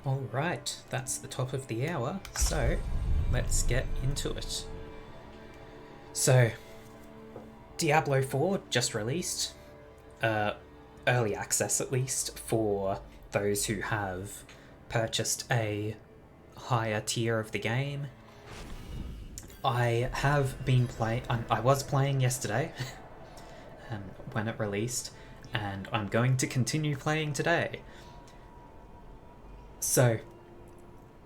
Alright, that's the top of the hour, so let's get into it. So, Diablo 4 just released. Early access at least, for those who have purchased a higher tier of the game. I have been I was playing yesterday when it released, and I'm going to continue playing today. So,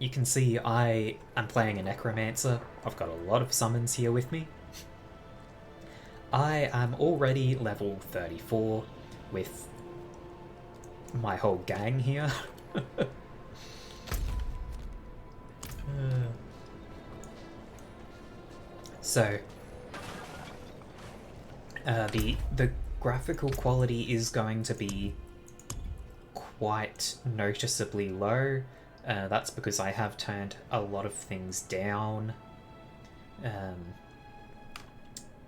you can see I am playing a Necromancer. I've got a lot of summons here with me. I am already level 34 with my whole gang here. So, the graphical quality is going to be quite noticeably low. That's because I have turned a lot of things down.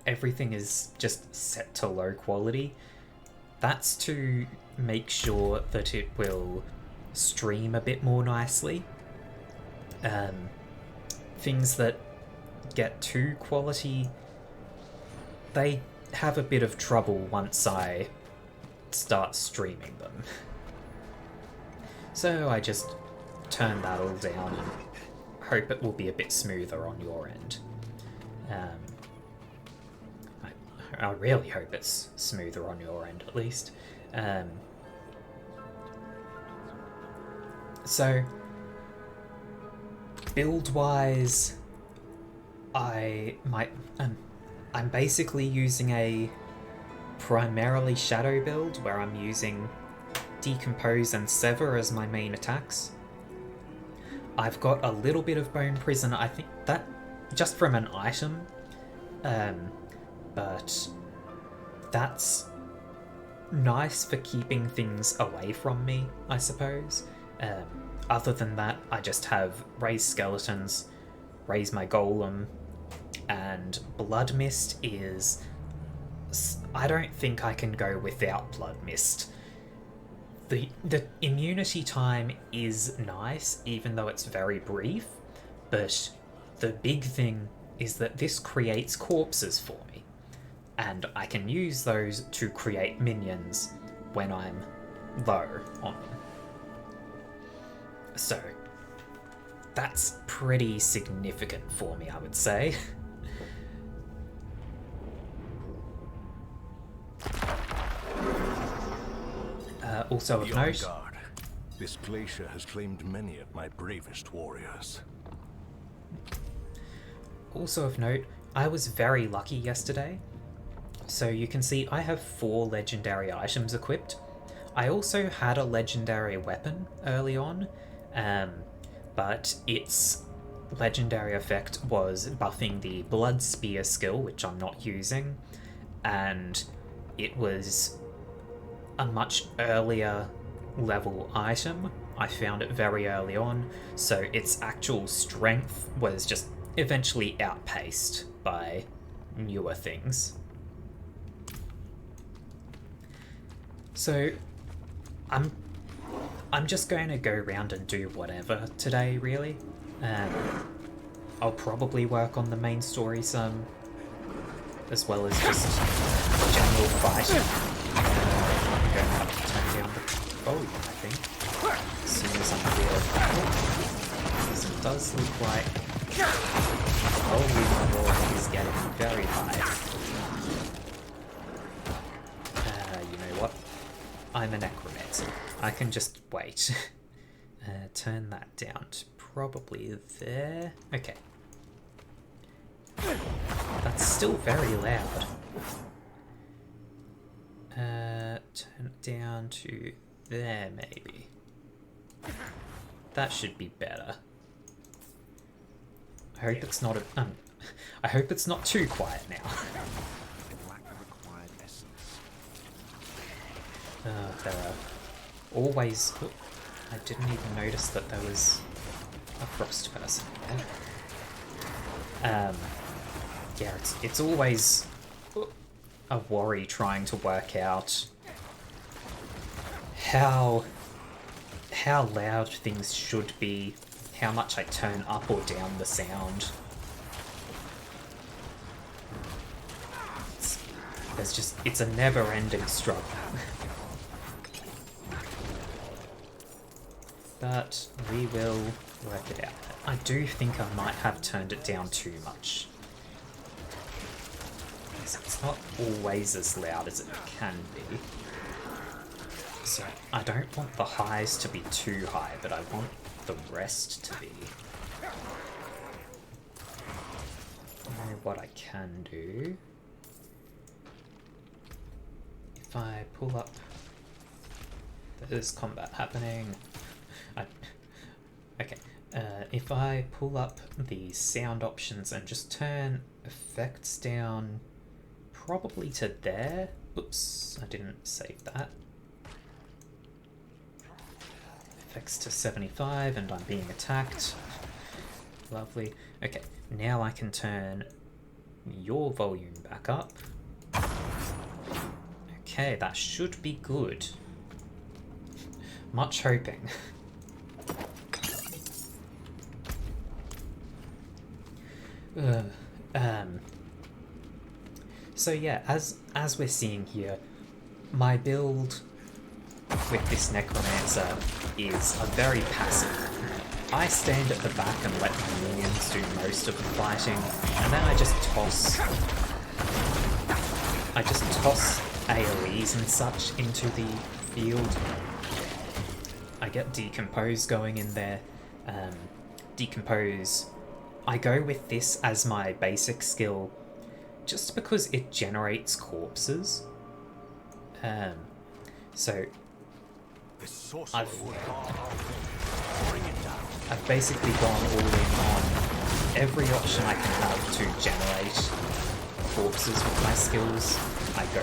Everything is just set to low quality. That's to make sure that it will stream a bit more nicely. Things that get too quality, they have a bit of trouble once I start streaming them. So I just turn that all down and hope it will be a bit smoother on your end. I really hope it's smoother on your end, at least. So, build-wise, I'm basically using a primarily shadow build where I'm using Decompose and Sever as my main attacks. I've got a little bit of Bone Prison, I think that just from an item, but that's nice for keeping things away from me, I suppose. Other than that, I just have Raise Skeletons, Raise my Golem, and Blood Mist is... I don't think I can go without Blood Mist. The immunity time is nice, even though it's very brief, but the big thing is that this creates corpses for me, and I can use those to create minions when I'm low on them. So, that's pretty significant for me, I would say. Also of note, this glacier has claimed many of my bravest warriors. Also of note, I was very lucky yesterday. So you can see I have 4 legendary items equipped. I also had a legendary weapon early on, but its legendary effect was buffing the Blood Spear skill, which I'm not using, and it was a much earlier level item. I found it very early on, so its actual strength was just eventually outpaced by newer things. So I'm just going to go around and do whatever today, really. I'll probably work on the main story some, as well as just general fighting. I'm going to have to turn down the volume, I think, as soon as I'm clear of battle, because it does look like the volume war is getting very high. You know what? I'm a necromancer. I can just wait. Turn that down to probably there. Okay. That's still very loud. Turn it down to there, maybe. That should be better. I hope it's not I hope it's not too quiet now. There are always... Oh, I didn't even notice that there was a frost person there. Yeah, it's always a worry trying to work out how how loud things should be, how much I turn up or down the sound. It's a never-ending struggle. But we will work it out. I do think I might have turned it down too much. It's not always as loud as it can be. So I don't want the highs to be too high, but I want the rest to be. I know what I can do. If I pull up... There's combat happening. Okay, if I pull up the sound options and just turn effects down probably to there. Oops, I didn't save that. Effects to 75 and I'm being attacked. Lovely. Okay, now I can turn your volume back up. Okay, that should be good. Much hoping. So yeah, as we're seeing here, my build with this Necromancer is a very passive. I stand at the back and let my minions do most of the fighting, and then I just toss AoEs and such into the field. I get Decompose going in there. Decompose, I go with this as my basic skill just because it generates corpses. So I've basically gone all in on every option I can have to generate corpses with my skills. I go.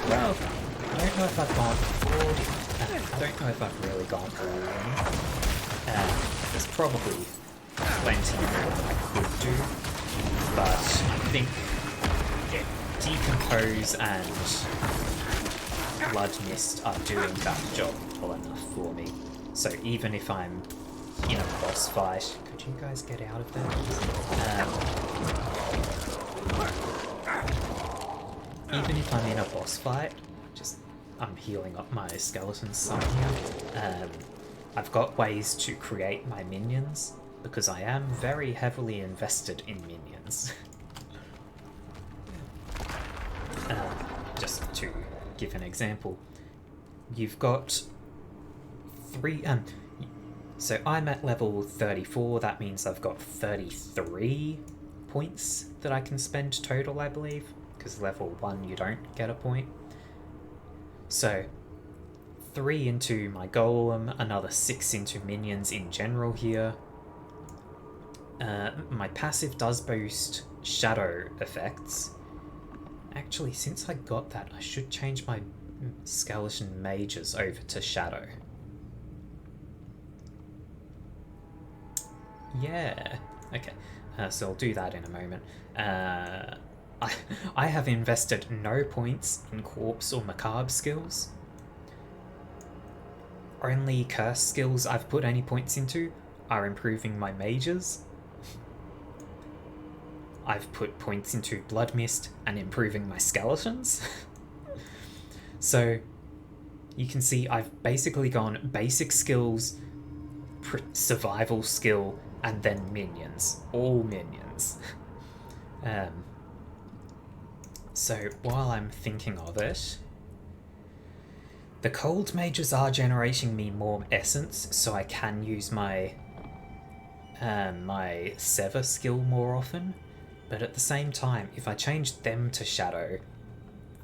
Well, I don't know if I've gone forward. I don't know if I've really gone all in. There's probably plenty more that I could do, but I think Decompose and Blood Mist are doing that job well enough for me. So even if I'm in a boss fight, could you guys get out of there? Even if I'm in a boss fight, I'm healing up my skeletons some here. I've got ways to create my minions because I am very heavily invested in minions. Just to give an example, you've got three. So I'm at level 34. That means I've got 33 points that I can spend total, I believe, because level 1 you don't get a point. So 3 into my golem, another 6 into minions in general here. My passive does boost shadow effects. Actually, since I got that, I should change my skeleton mages over to shadow. Yeah, okay. So I'll do that in a moment. I have invested no points in corpse or macabre skills. Only curse skills I've put any points into are improving my mages. I've put points into Blood Mist and improving my skeletons. So you can see I've basically gone basic skills, survival skill, and then minions. All minions. So while I'm thinking of it, the cold mages are generating me more essence, so I can use my my sever skill more often. But at the same time, if I change them to shadow,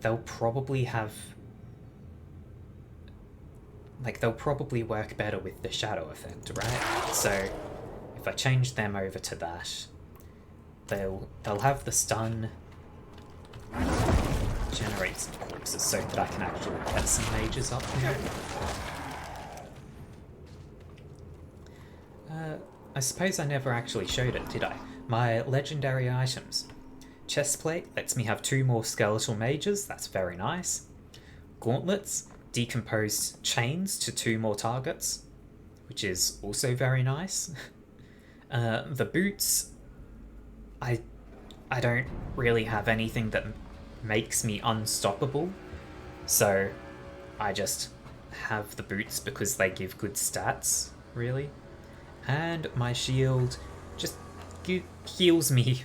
they'll probably have... they'll probably work better with the shadow effect, right? So if I change them over to that, they'll have the stun, generate some corpses so that I can actually get some mages up here. I suppose I never actually showed it, did I? My legendary items. Chestplate lets me have 2 more skeletal mages, that's very nice. Gauntlets decomposed chains to 2 more targets, which is also very nice. The boots, I don't really have anything that makes me unstoppable, so I just have the boots because they give good stats, really. And my shield just heals me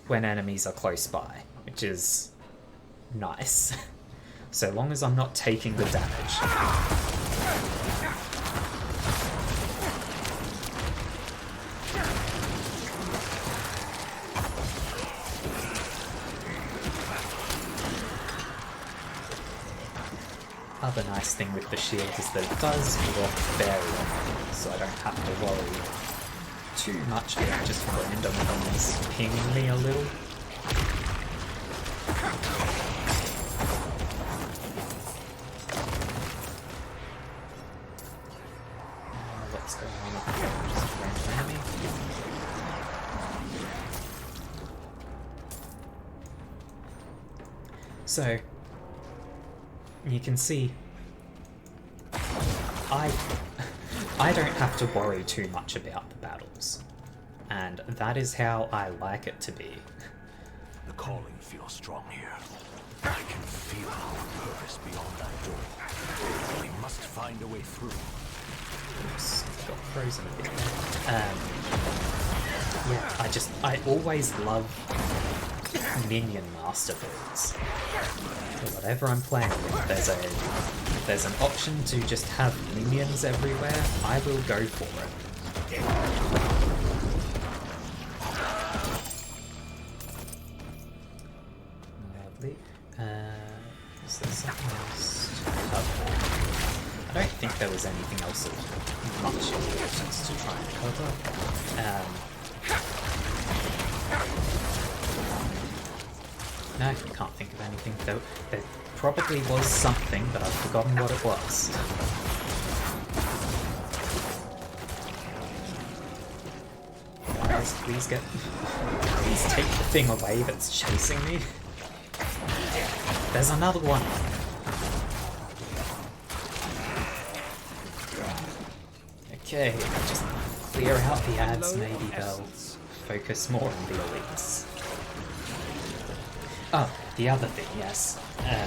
when enemies are close by, which is nice. So long as I'm not taking the damage. Other nice thing with the shield is that it does drop very often, so I don't have to worry too much about just random things pinging me a little. What's going on up here? Just a random enemy. So, you can see I don't have to worry too much about the battles, and that is how I like it to be. The calling feels strong here. I can feel our purpose beyond that door. We must find a way through. Oops, got frozen a bit there. Yeah, I always love minion master builds. Whatever I'm playing with, there's an option to just have minions everywhere, I will go for it. Lovely. Is there something else to cover? I don't think there was anything else of much importance to try and cover. No, I can't think of anything, though. There probably was something, but I've forgotten what it was. Guys, please take the thing away that's chasing me. There's another one. Okay, just clear out the ads, maybe they'll focus more on the elites. Oh, the other thing, yes. I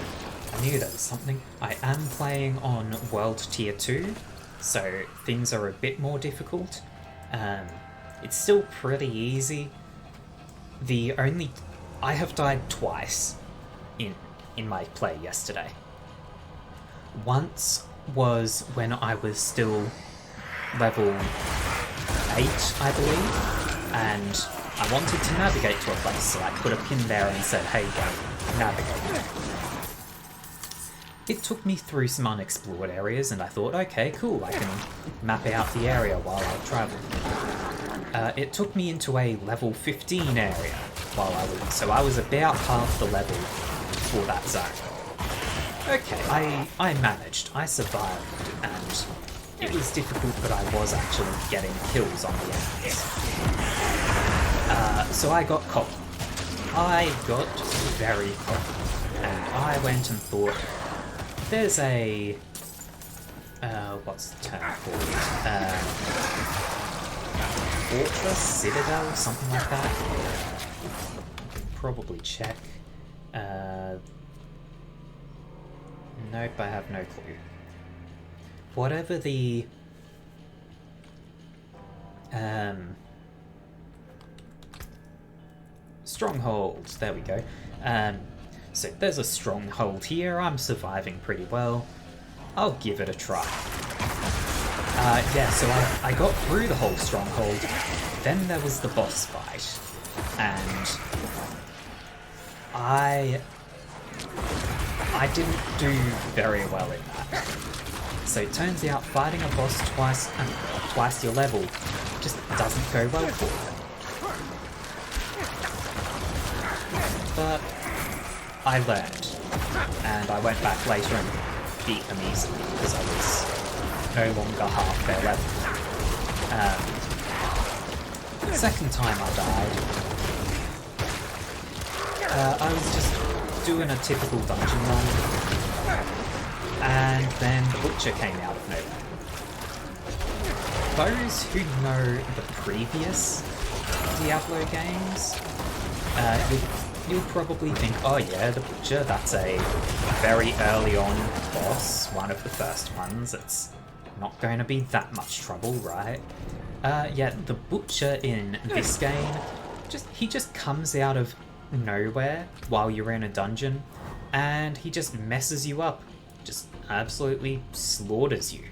knew there was something. I am playing on World Tier 2, so things are a bit more difficult. It's still pretty easy. I have died twice in my play yesterday. Once was when I was still level 8, I believe, and I wanted to navigate to a place, so I put a pin there and said, hey, go, navigate. It took me through some unexplored areas, and I thought, okay, cool, I can map out the area while I travel. It took me into a level 15 area so I was about half the level for that zone. Okay, I managed, I survived, and it was difficult, but I was actually getting kills on the enemies. So I got cocky. I got very cocky, and I went and thought, there's a... what's the term called? Fortress? Citadel? Something like that? I can probably check. Nope, I have no clue. Whatever the... stronghold, there we go. So there's a stronghold here, I'm surviving pretty well. I'll give it a try. Yeah, so I got through the whole stronghold, then there was the boss fight, and I didn't do very well in that. So it turns out fighting a boss twice your level just doesn't go well for you. But I learned, and I went back later and beat them easily because I was no longer half their level. The second time I died, I was just doing a typical dungeon run, and then the Butcher came out of nowhere. Those who know the previous Diablo games, you'll probably think, oh yeah, the Butcher, that's a very early on boss, one of the first ones, it's not going to be that much trouble, right? Yeah, the Butcher in this game, he just comes out of nowhere while you're in a dungeon, and he just messes you up, just absolutely slaughters you.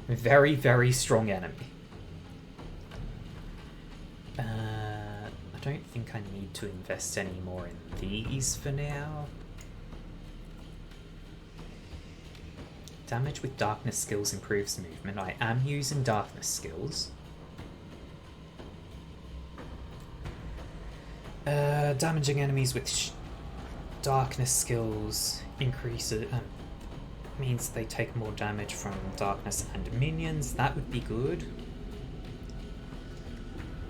Very, very strong enemy. I don't think I need to invest any more in these for now. Damage with darkness skills improves movement. I am using darkness skills. Damaging enemies with darkness skills increases means they take more damage from darkness and minions. That would be good.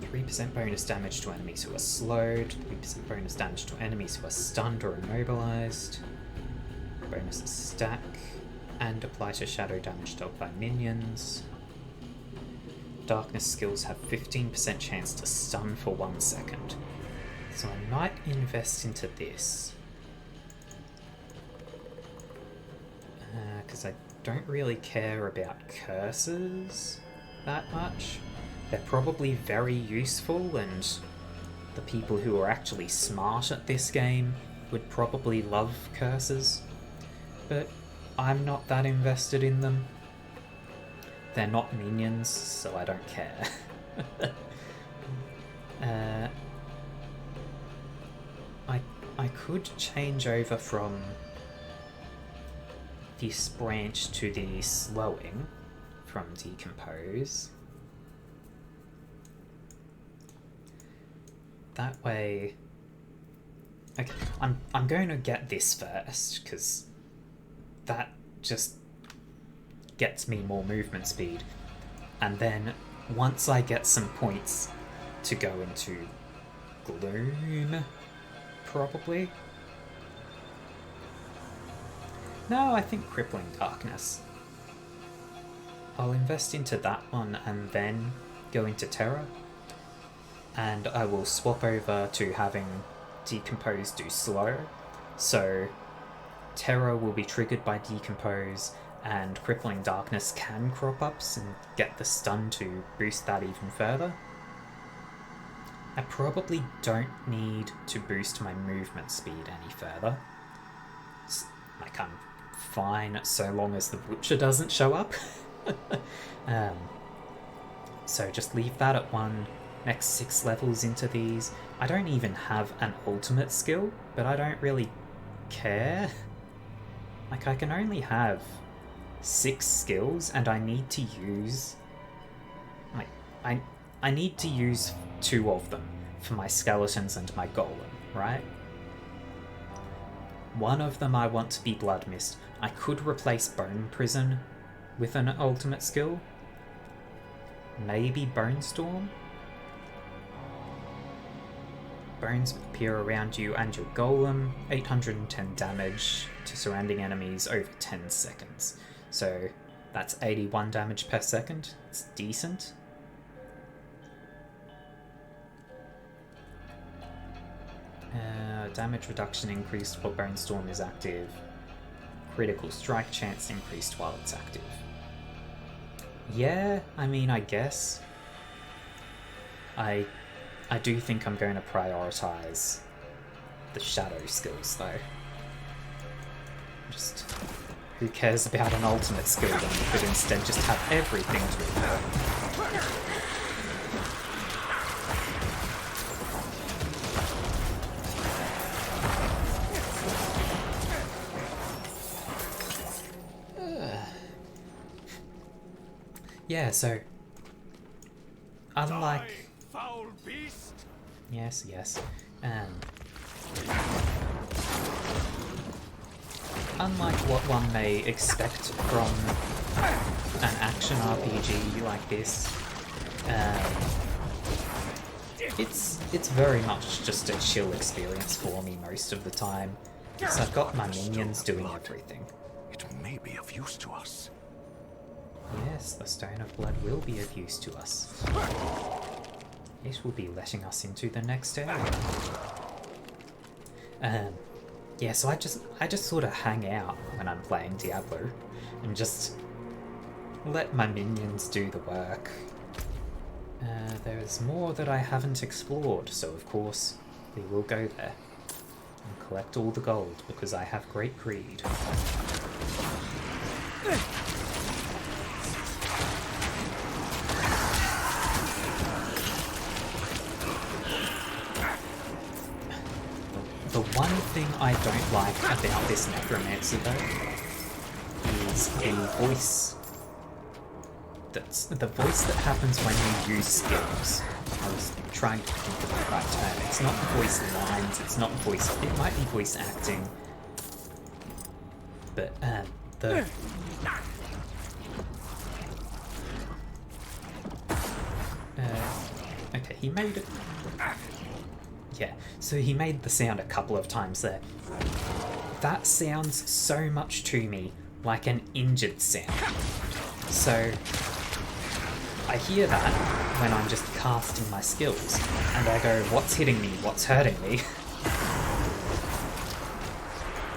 3% bonus damage to enemies who are slowed. 3% bonus damage to enemies who are stunned or immobilized. Bonuses stack and apply to shadow damage dealt by minions. Darkness skills have 15% chance to stun for 1 second. So I might invest into this. Because I don't really care about curses that much. They're probably very useful, and the people who are actually smart at this game would probably love curses. But I'm not that invested in them. They're not minions, so I don't care. I could change over from this branch to the slowing from Decompose. That way... Okay, I'm going to get this first, because that just gets me more movement speed. And then, once I get some points to go into Gloom, probably. No, I think Crippling Darkness. I'll invest into that one and then go into Terror. And I will swap over to having Decompose do slow. So Terror will be triggered by Decompose, and Crippling Darkness can crop ups and get the stun to boost that even further. I probably don't need to boost my movement speed any further. Like, I'm fine so long as the Butcher doesn't show up. So just leave that at 1. Next 6 levels into these. I don't even have an ultimate skill, but I don't really care. Like, I can only have 6 skills, and I need to use... Like, I need to use 2 of them for my skeletons and my golem, right? One of them I want to be Blood Mist. I could replace Bone Prison with an ultimate skill. Maybe Bone Storm? Bones appear around you and your golem. 810 damage to surrounding enemies over 10 seconds. So that's 81 damage per second. It's decent. Damage reduction increased while Bone Storm is active. Critical strike chance increased while it's active. Yeah, I mean, I guess. I do think I'm going to prioritize the shadow skills, though. Just, who cares about an ultimate skill when you could instead just have everything to ignore? Yeah, so unlike foul beast. Yes. Unlike what one may expect from an action RPG like this, it's very much just a chill experience for me most of the time. So I've got my minions doing everything. It may be of use to us. Yes, the Stone of Blood will be of use to us. It will be letting us into the next area. Yeah, so I just sort of hang out when I'm playing Diablo and just let my minions do the work. There's more that I haven't explored, so of course we will go there and collect all the gold because I have great greed. The one thing I don't like about this Necromancer though is the voice. That's the voice that happens when you use skills. I was trying to think of the right term. It's not voice lines, it's not voice... It might be voice acting. But, the... okay, he made it... Yeah, so he made the sound a couple of times there. That sounds so much to me like an injured sound. So... I hear that when I'm just casting my skills, and I go, what's hitting me, what's hurting me?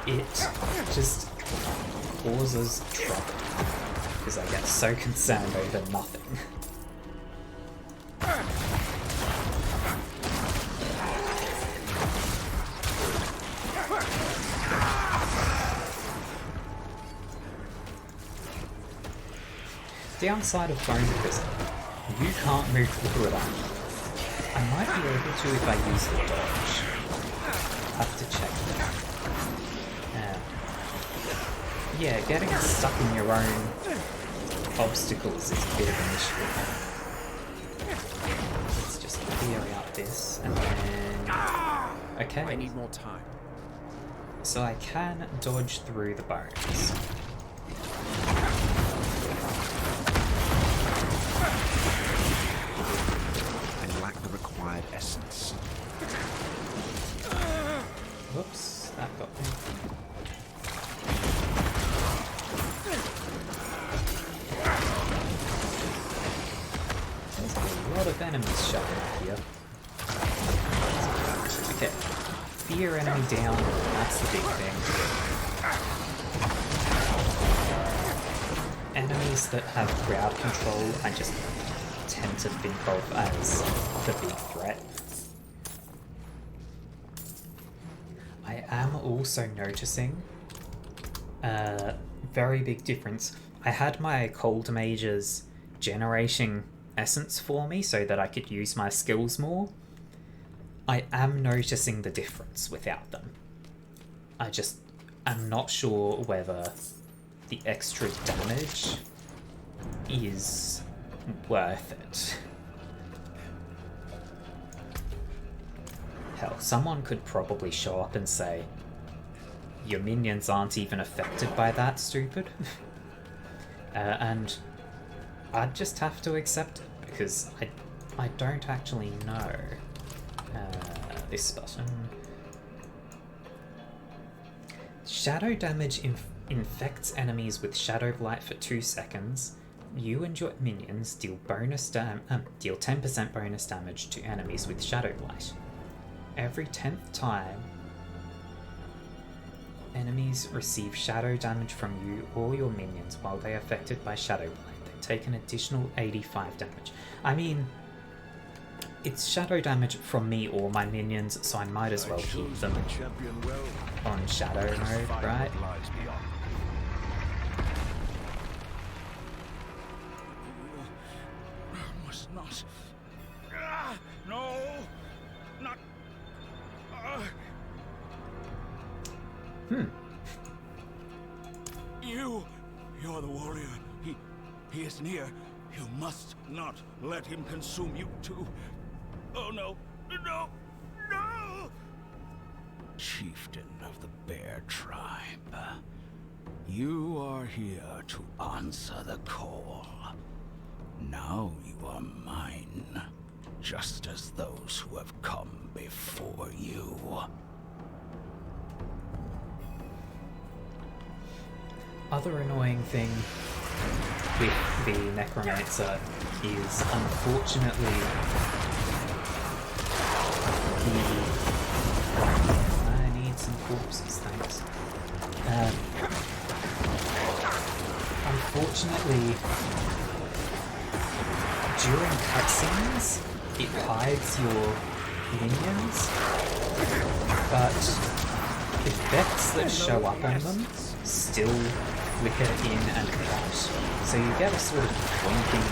It just causes trouble, because I get so concerned over nothing. Downside of Bone Prison, you can't move through it. I might be able to if I use the dodge. Have to check that. Yeah, getting stuck in your own obstacles is a bit of an issue. Let's just clear out this and then... Okay. I need more time. So I can dodge through the bones. Essence. Whoops, that got me. There's a lot of enemies showing up here. Okay, fear enemy down, that's the big thing. Enemies that have crowd control, I just tend to think of as the big threat. I am also noticing a very big difference. I had my cold mages generating essence for me so that I could use my skills more. I am noticing the difference without them. I'm not sure whether the extra damage is worth it. Hell, someone could probably show up and say, your minions aren't even affected by that, stupid. And I'd just have to accept it, because I don't actually know. This button. Shadow damage infects enemies with shadow light for 2 seconds. You and your minions deal 10% bonus damage to enemies with shadow light. Every 10th time enemies receive shadow damage from you or your minions while they are affected by shadow light, they take an additional 85 damage. I mean, it's shadow damage from me or my minions, so I might as well keep them on shadow mode, right? Not. No! Not. You're the warrior. He is near. You must not let him consume you too. Oh no! No! No! Chieftain of the Bear Tribe, you are here to answer the call. Now you are mine, just as those who have come before you. other annoying thing with the Necromancer is, unfortunately, I need some corpses, thanks. Unfortunately, during cutscenes, it hides your minions, but effects that show up on them still flicker in and out, so you get a sort of winking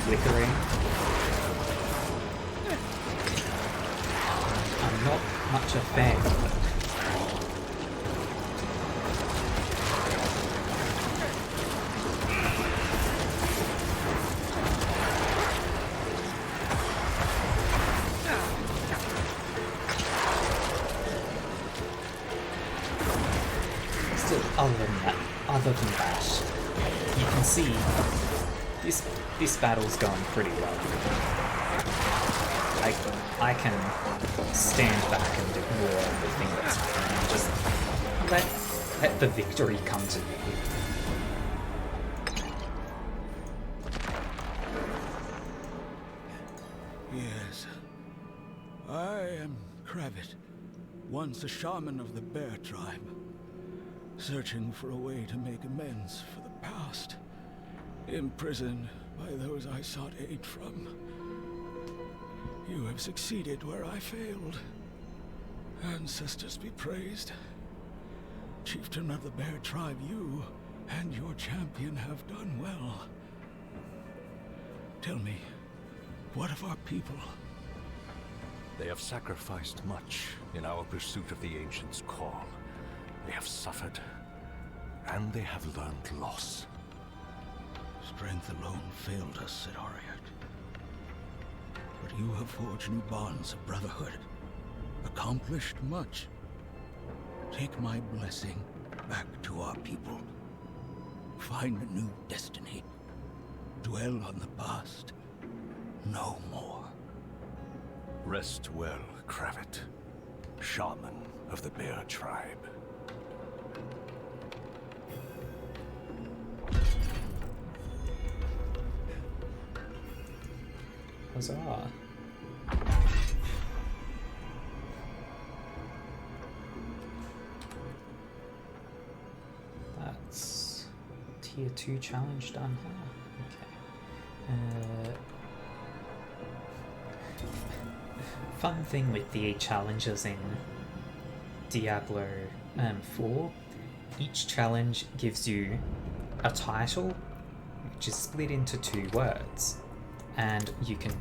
flickering. I'm not much a fan of it. Other than that, you can see this battle's going pretty well. I can stand back and ignore everything that's happening and just let the victory come to me. Yes. I am Kravit, once a shaman of the Bear Tribe. Searching for a way to make amends for the past. Imprisoned by those I sought aid from. You have succeeded where I failed. Ancestors be praised. Chieftain of the Bear Tribe, you and your champion have done well. Tell me, what of our people? They have sacrificed much in our pursuit of the Ancient's call. They have suffered, and they have learned loss. Strength alone failed us, said Ariat. But you have forged new bonds of brotherhood, accomplished much. Take my blessing back to our people. Find a new destiny. Dwell on the past. No more. Rest well, Kravit, shaman of the Bear Tribe. Huzzah. That's tier 2 challenge done, huh? Okay. Fun thing with the challenges in Diablo 4, each challenge gives you a title which is split into 2 words, and you can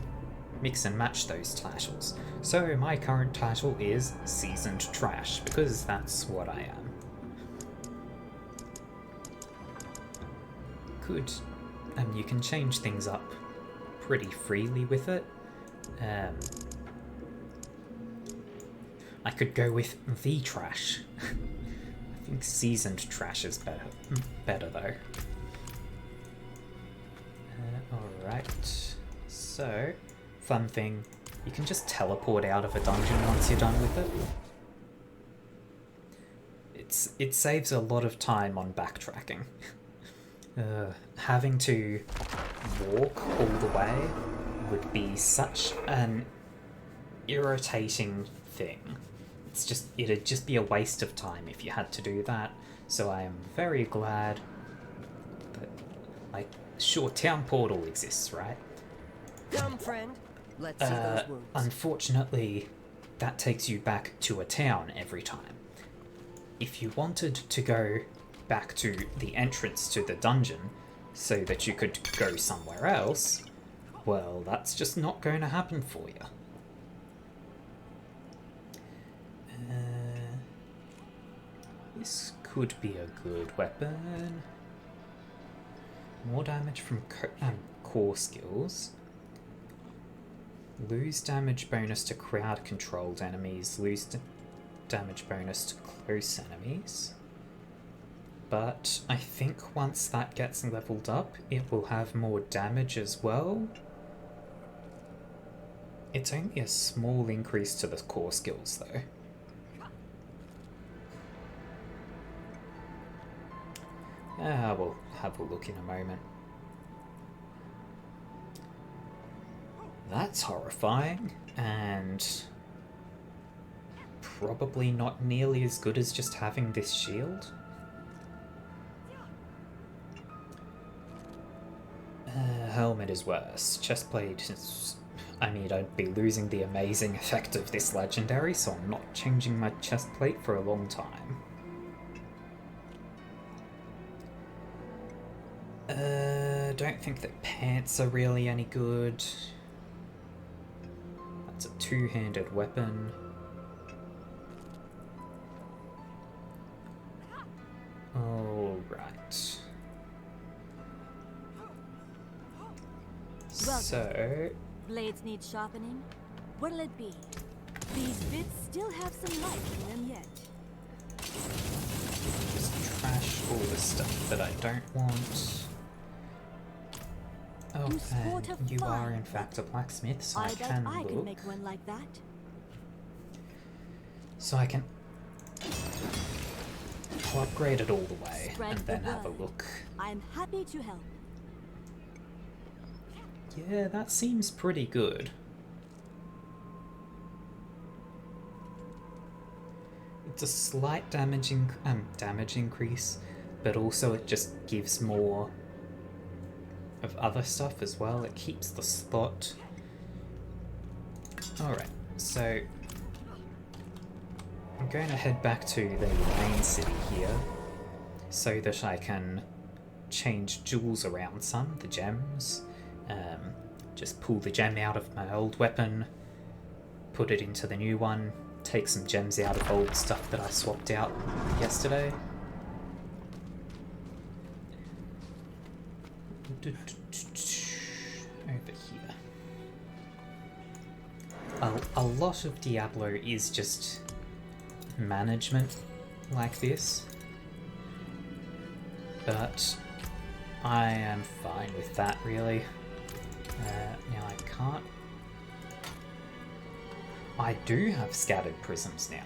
mix and match those titles. So my current title is Seasoned Trash, because that's what I am. You can change things up pretty freely with it. I could go with The Trash. I think Seasoned Trash is better though. Alright, so, fun thing, you can just teleport out of a dungeon once you're done with it. It saves a lot of time on backtracking. Having to walk all the way would be such an irritating thing. It'd just be a waste of time if you had to do that, so I am very glad that, sure, Town Portal exists, right? Come, friend. Let's see those wounds. Unfortunately, that takes you back to a town every time. If you wanted to go back to the entrance to the dungeon so that you could go somewhere else, well, that's just not going to happen for you. This could be a good weapon. More damage from core skills. Lose damage bonus to crowd-controlled enemies. Lose damage bonus to close enemies. But I think once that gets leveled up, it will have more damage as well. It's only a small increase to the core skills, though. We'll have a look in a moment. That's horrifying, and probably not nearly as good as just having this shield. Helmet is worse. Chestplate is... I mean, I'd be losing the amazing effect of this legendary, so I'm not changing my chestplate for a long time. Don't think that pants are really any good. That's a two-handed weapon. Alright. So... Blades need sharpening. What'll it be? These bits still have some life in them yet. just trash all the stuff that I don't want. Oh, and you are in fact a blacksmith, so I can I look. can make one like that. So I can... I'll upgrade it all the way, Spread and the then have a word. look. I'm happy to help. Yeah, that seems pretty good. It's a slight damage increase, but also it just gives more of other stuff as well. It keeps the slot. Alright, so I'm going to head back to the main city here so that I can change jewels around some, the gems. Just pull the gem out of my old weapon, put it into the new one, take some gems out of old stuff that I swapped out yesterday. Over here. A lot of Diablo is just management like this, but I am fine with that, really. Now I can't... I do have scattered prisms now.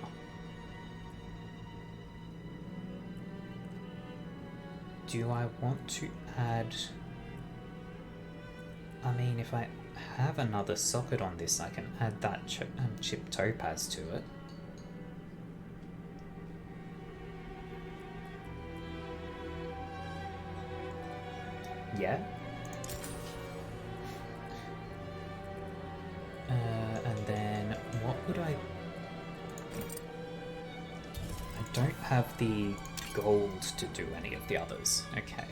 Do I want to add... I mean, if I have another socket on this, I can add that chip topaz to it. Yeah. And then what would I don't have the gold to do any of the others. Okay.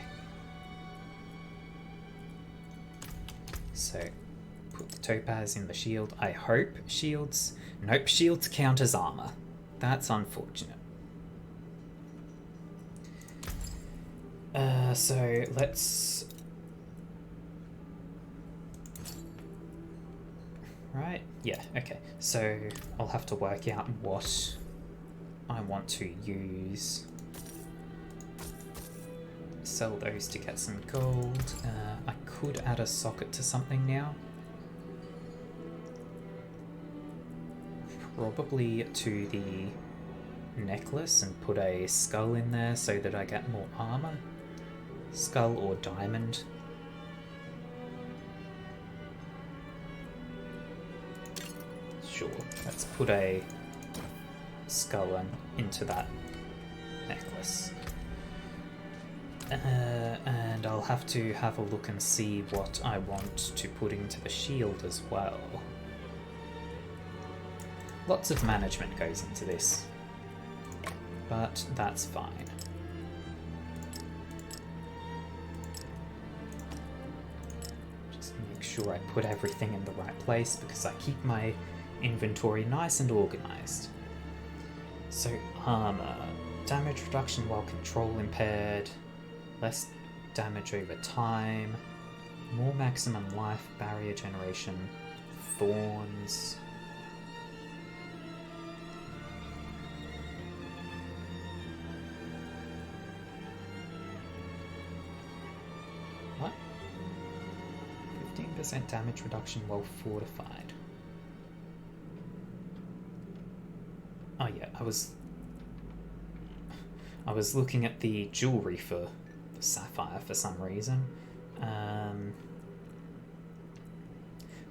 So put the topaz in the shield. I hope shields... Nope, shields count as armor. That's unfortunate. So let's... Right, yeah, okay. So I'll have to work out what I want to use. Sell those to get some gold. I could add a socket to something now. Probably to the necklace and put a skull in there so that I get more armor. Skull or diamond. Sure, let's put a skull into that necklace. And I'll have to have a look and see what I want to put into the shield as well. Lots of management goes into this, but that's fine. Just make sure I put everything in the right place because I keep my inventory nice and organized. So armor, damage reduction while control impaired, less damage over time, more maximum life, barrier generation, thorns. What? 15% damage reduction while fortified. Oh yeah, I was looking at the jewelry for the sapphire for some reason.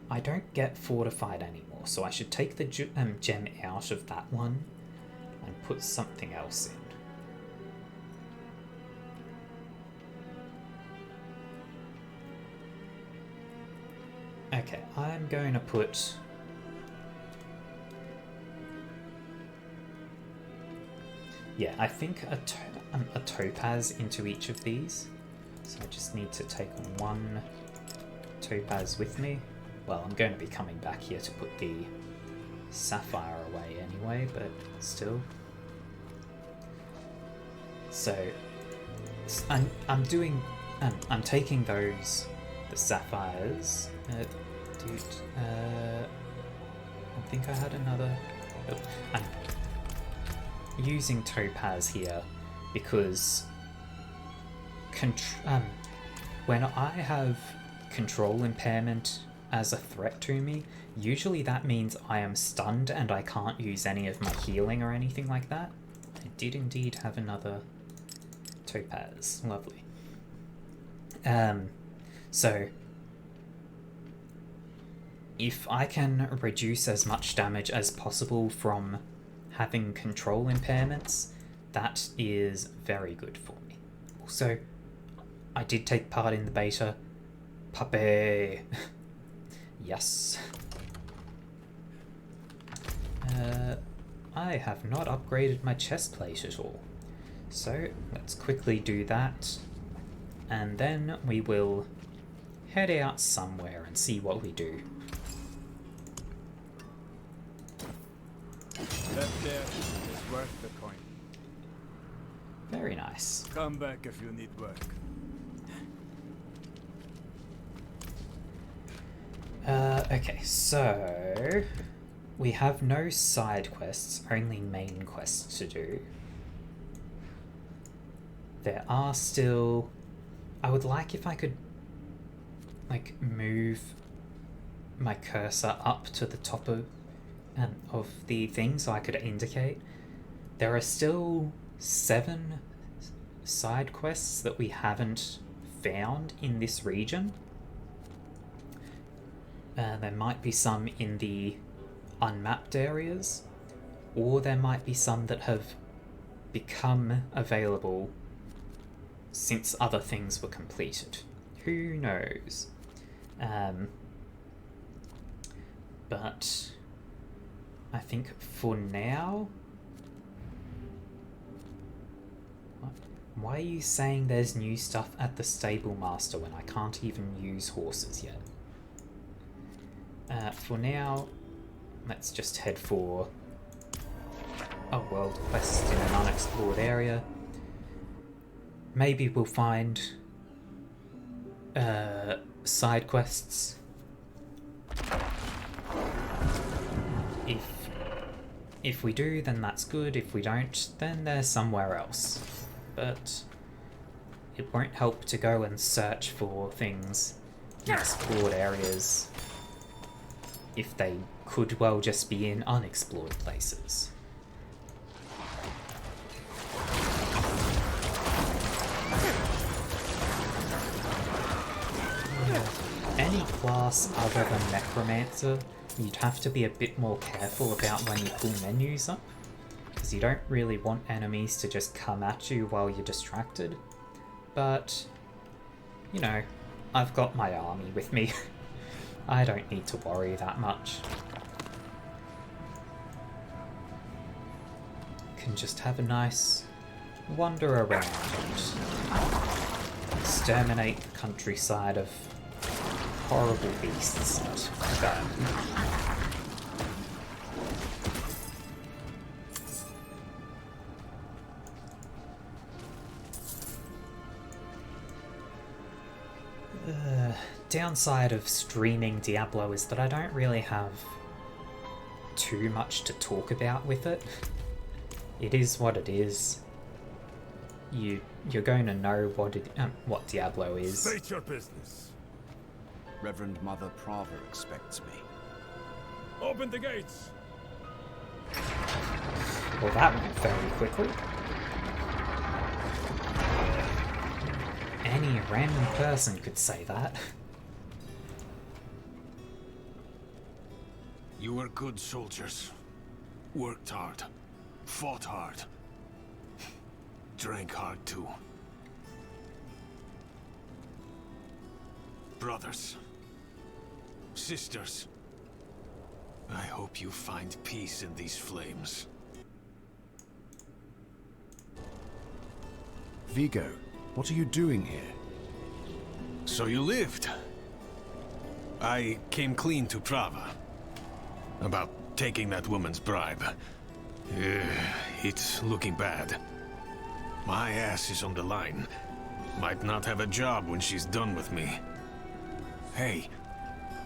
I don't get fortified anymore, so I should take the gem out of that one and put something else in. Okay, I'm going to put... Yeah, I think a topaz into each of these. So I just need to take one topaz with me. Well, I'm going to be coming back here to put the sapphire away anyway, but still. So I'm taking those, the sapphires. I think I had another. Oh, I'm using topaz here because when I have control impairment as a threat to me, usually that means I am stunned and I can't use any of my healing or anything like that. I did indeed have another topaz. Lovely. So if I can reduce as much damage as possible from having control impairments, that is very good for me. Also, I did take part in the beta. Puppy! Yes. I have not upgraded my chest plate at all. So, let's quickly do that. And then we will head out somewhere and see what we do. That there is worth the coin. Very nice. Come back if you need work. Okay, so we have no side quests, only main quests to do. There are still... I would like if I could, like, move my cursor up to the top of the thing so I could indicate. There are still 7 side quests that we haven't found in this region. There might be some in the unmapped areas, or there might be some that have become available since other things were completed. Who knows? But I think for now... Why are you saying there's new stuff at the stable master when I can't even use horses yet? For now, let's just head for a world quest in an unexplored area. Maybe we'll find side quests. If we do, then that's good. If we don't, then they're somewhere else. But it won't help to go and search for things in explored areas if they could well just be in unexplored places. Any class other than Necromancer, you'd have to be a bit more careful about when you pull menus up, because you don't really want enemies to just come at you while you're distracted. But, you know, I've got my army with me. I don't need to worry that much. Can just have a nice wander around and exterminate the countryside of horrible beasts that burn. Downside of streaming Diablo is that I don't really have too much to talk about with it. It is what it is. You're going to know what Diablo is. State your business. Reverend Mother Prava expects me. Open the gates! Well, that went very quickly. any random person could say that. You were good soldiers. Worked hard. Fought hard. Drank hard too. Brothers. Sisters. I hope you find peace in these flames. Vigo, what are you doing here? So you lived. I came clean to Prava. About taking that woman's bribe. It's looking bad. My ass is on the line. Might not have a job when she's done with me. Hey,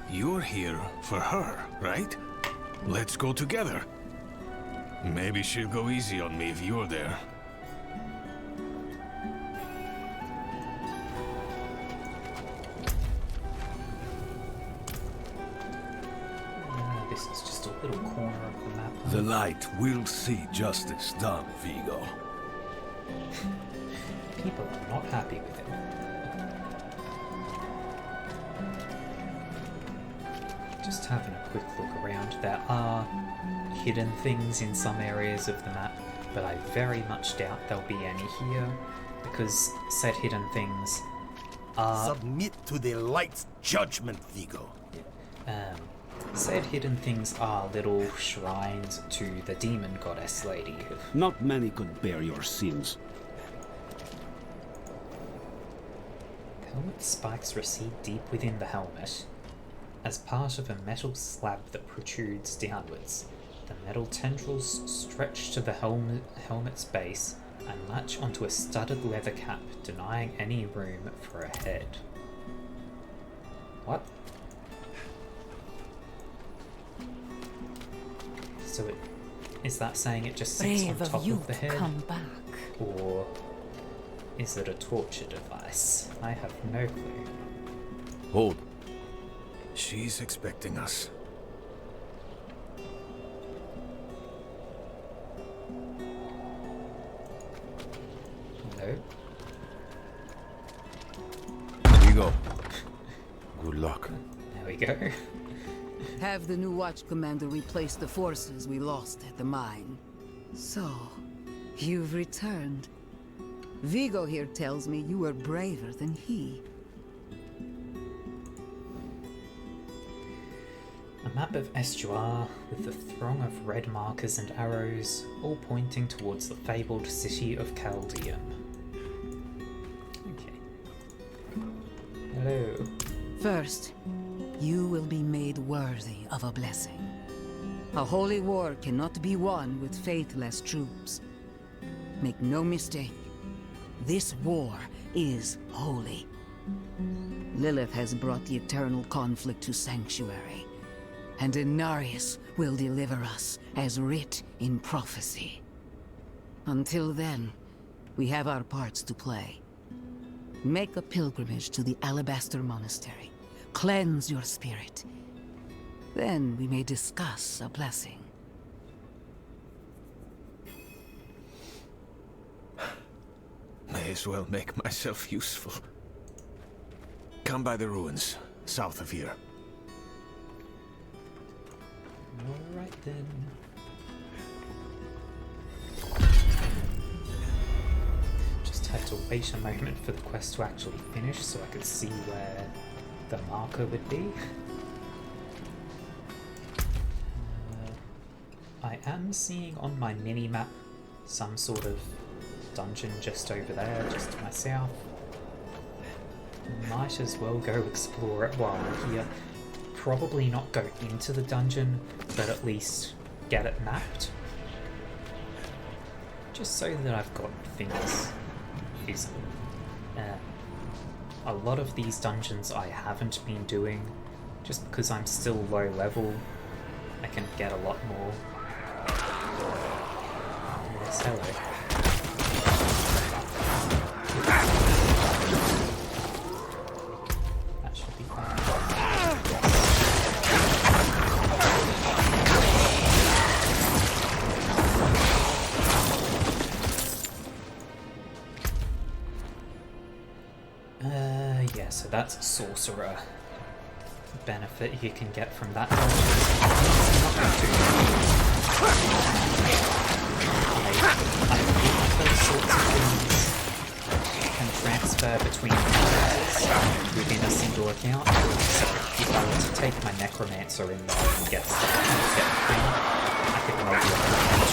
you're here for her, right? Let's go together. Maybe she'll go easy on me if you're there. This is just a little corner of the map. The light will see justice done, Vigo. People are not happy with it. Just having a quick look around. There are hidden things in some areas of the map, but I very much doubt there'll be any here, because said hidden things are... Submit to the light's judgment, Vigo. Said hidden things are little shrines to the demon goddess lady. Not many could bear your sins. Helmet spikes recede deep within the helmet. As part of a metal slab that protrudes downwards, the metal tendrils stretch to the helmet's base and latch onto a studded leather cap, denying any room for a head. What? So is that saying it just sits on top of the head? Come back. Or is it a torture device? I have no clue. Hold. She's expecting us. Hello? Vigo. Good luck. There we go. Have the new watch commander replace the forces we lost at the mine. So, you've returned. Vigo here tells me you were braver than he. A map of Estuar with a throng of red markers and arrows, all pointing towards the fabled city of Chaldeum. Okay. Hello. First, you will be made worthy of a blessing. A holy war cannot be won with faithless troops. Make no mistake, this war is holy. Lilith has brought the eternal conflict to Sanctuary, and Inarius will deliver us as writ in prophecy. Until then, we have our parts to play. Make a pilgrimage to the Alabaster Monastery. Cleanse your spirit. Then we may discuss a blessing. May as well make myself useful. Come by the ruins, south of here. Alright then. Just had to wait a moment for the quest to actually finish so I could see where the marker would be. I am seeing on my mini-map some sort of dungeon just over there, just to my south. Might as well go explore it while I'm here. Probably not go into the dungeon, but at least get it mapped. Just so that I've got things visible. A lot of these dungeons I haven't been doing, just because I'm still low level. I can get a lot more. Yes, hello. That should be fine. that's sorcerer benefit you can get from that. I think those sorts of things can transfer between characters within a single account. So if I were to take my Necromancer in there and get stuff thing, I could maybe apply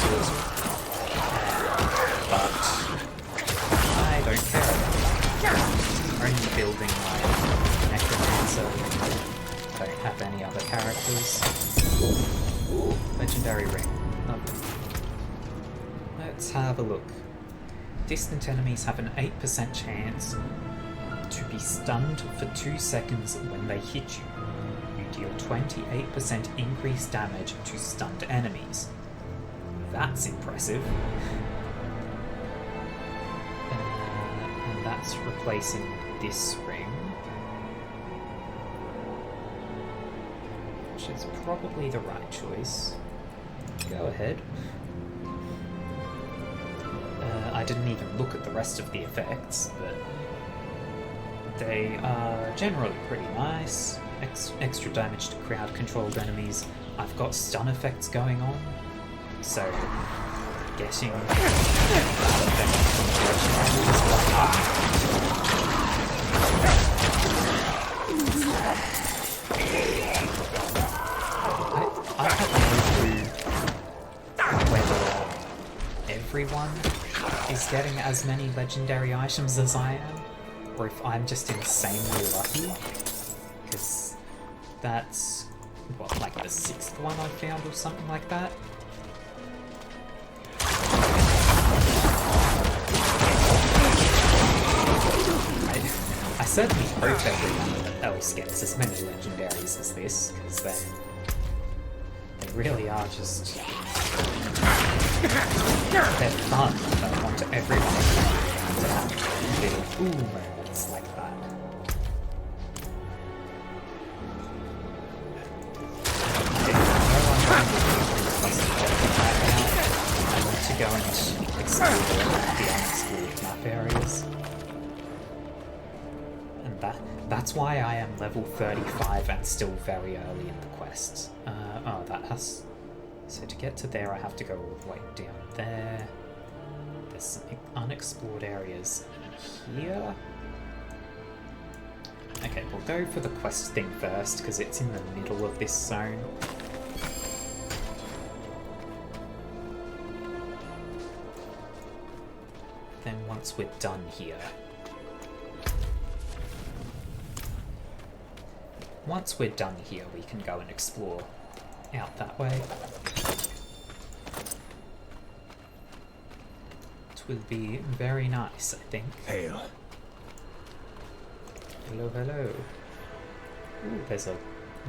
sorcerer. But I don't care about that. I'm only building my Necromancer. I don't have any other characters. Legendary ring. Lovely. Let's have a look. Distant enemies have an 8% chance to be stunned for 2 seconds when they hit you. You deal 28% increased damage to stunned enemies. That's impressive. And that's replacing this ring, which is probably the right choice. Go ahead. I didn't even look at the rest of the effects, but they are generally pretty nice. Extra damage to crowd-controlled enemies. I've got stun effects going on, so getting that effect from the I have no clue whether everyone is getting as many legendary items as I am, or if I'm just insanely lucky, because that's, what, like the 6th one I found or something like that? I certainly hope everyone else gets as many legendaries as this, because they really are just... they're fun. I want everyone to have little ooh moments like that. I want to go and explore the unexplored map areas. And that's why I am level 35 and still very early in the quests. Oh, that has... So to get to there, I have to go all the way down there. There's some unexplored areas here. Okay, we'll go for the quest thing first, because it's in the middle of this zone. Then once we're done here... Once we're done here, we can go and explore out that way. It will be very nice, I think. Hail. Hello, hello. Ooh, there's a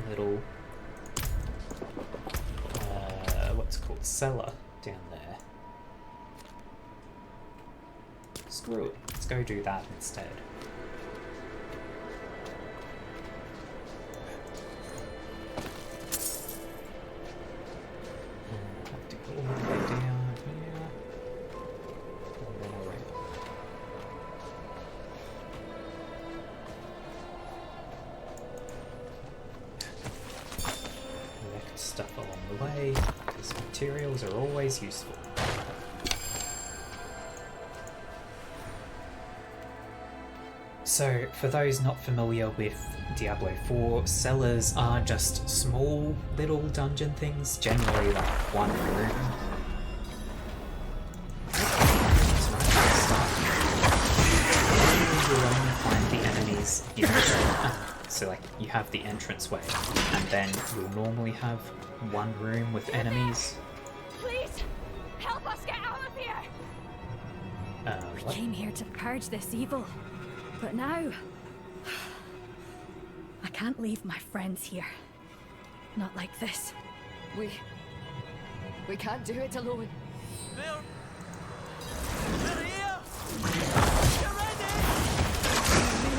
little... what's it called? Cellar down there. Screw it. Let's go do that instead. All the way down here. And then around. Collect stuff along the way, because materials are always useful. So, for those not familiar with Diablo 4, cellars are just small little dungeon things, generally like one room. You'll only find the enemies in the so like you have the entranceway, and then you'll normally have one room with enemies. Please, help us get out of here! We What? came here to purge this evil, but now... I can't leave my friends here. Not like this. We can't do it alone. The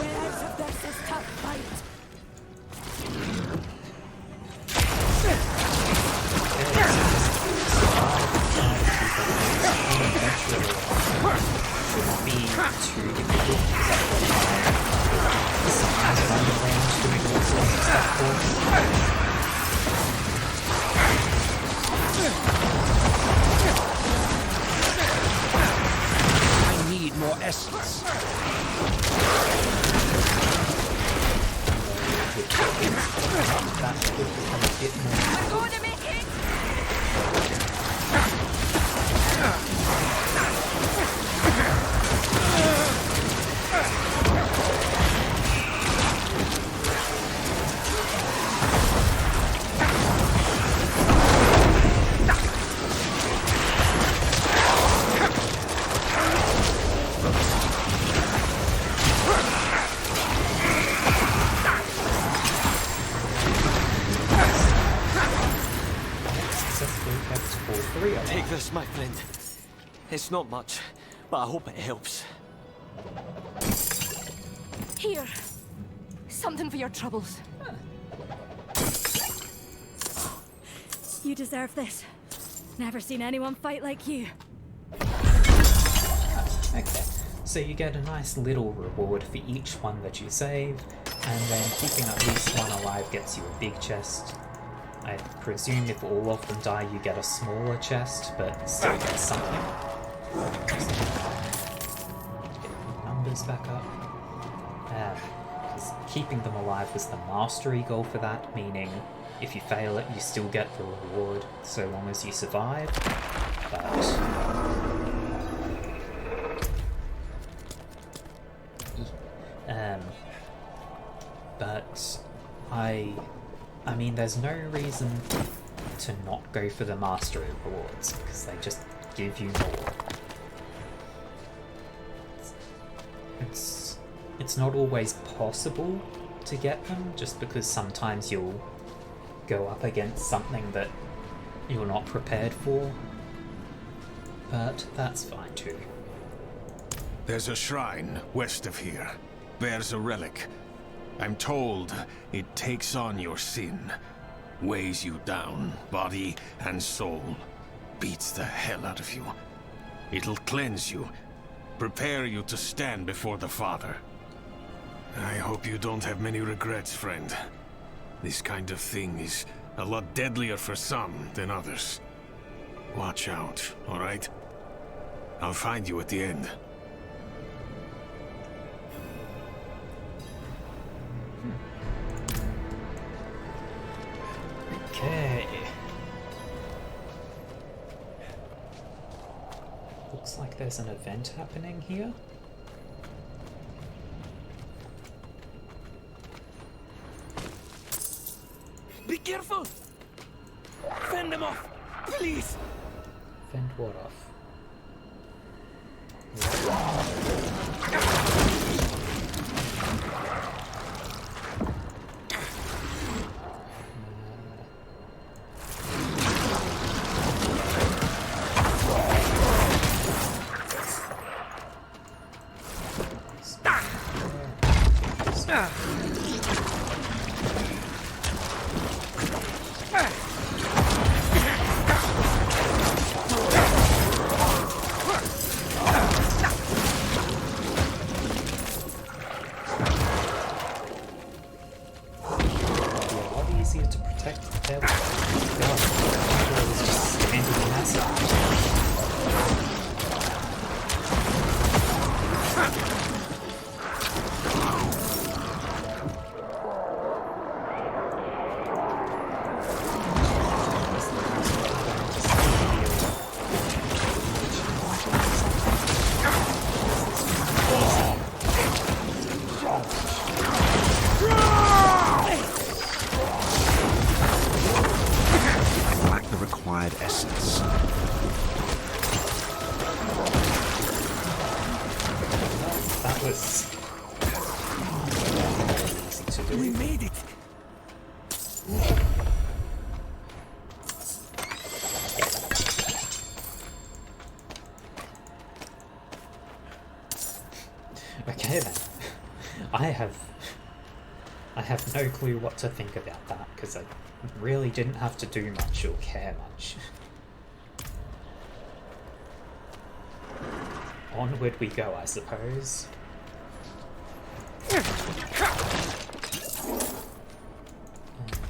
way out of this is to fight. Shouldn't be too difficult because I've got That could become a bit more. I'm going to make it! Successfully kept all three alive. Take this, my friend. It's not much, but I hope it helps. Here. Something for your troubles. You deserve this. Never seen anyone fight like you. Okay, so you get a nice little reward for each one that you save, and then keeping at least one alive gets you a big chest. I presume if all of them die you get a smaller chest, but still get something. Just get the numbers back up. Because keeping them alive was the mastery goal for that, meaning if you fail it you still get the reward so long as you survive. But I mean, there's no reason to not go for the mastery rewards, because they just give you more. It's not always possible to get them, just because sometimes you'll go up against something that you're not prepared for. But that's fine too. There's a shrine west of here. Bears a relic. I'm told it takes on your sin, weighs you down, body and soul, beats the hell out of you. It'll cleanse you, prepare you to stand before the Father. I hope you don't have many regrets, friend. This kind of thing is a lot deadlier for some than others. Watch out, all right? I'll find you at the end. Okay. Looks like there's an event happening here. Be careful! Fend them off, please! Fend what off? We made it! Okay then. I have no clue what to think about that, because I really didn't have to do much or care much. Onward we go, I suppose.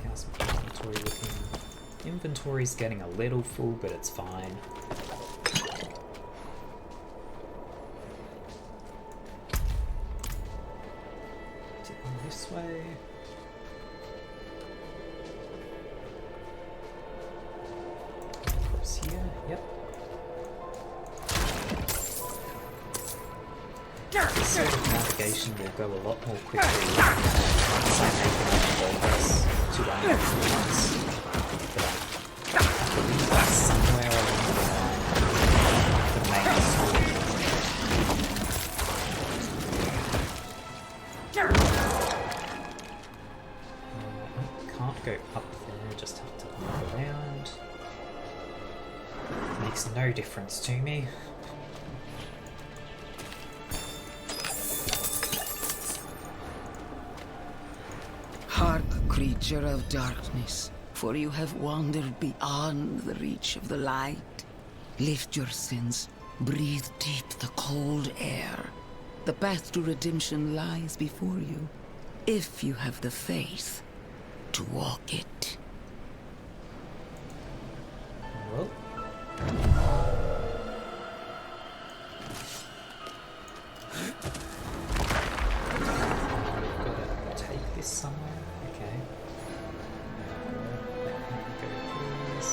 How's my inventory looking? Inventory's getting a little full, but it's fine. Down this way. This sort of navigation will go a lot more quickly once I make enough progress to unlock the ones. But I believe that's somewhere along the line of the main story. Can't go up there, just have to look around. Makes no difference to me. Hark, creature of darkness, for you have wandered beyond the reach of the light. Lift your sins, breathe deep the cold air. The path to redemption lies before you, if you have the faith to walk it. Well. Gotta take this somewhere. Okay. Let me go, please.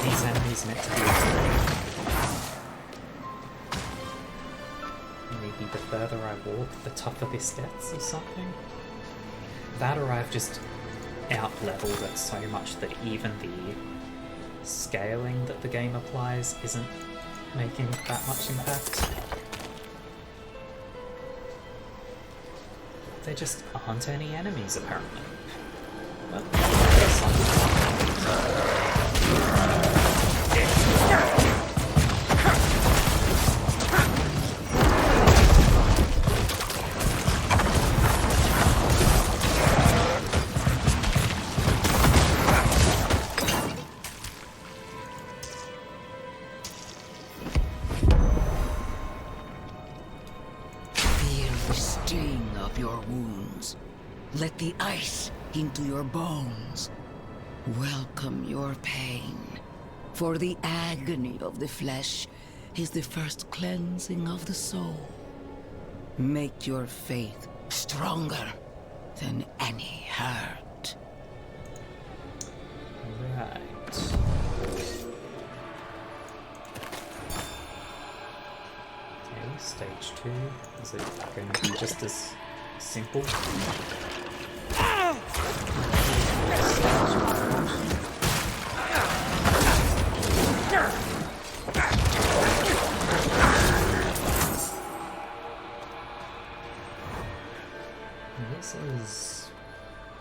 These enemies meant to be exploding. Maybe the further I walk, the tougher this gets or something. That or I've just out-leveled it so much that even the scaling that the game applies isn't making that much impact. There just aren't any enemies, apparently. Well, there's some. Let the ice into your bones. Welcome your pain. For the agony of the flesh is the first cleansing of the soul. Make your faith stronger than any hurt. Right. Okay, stage 2. Is it going to be just as simple? This is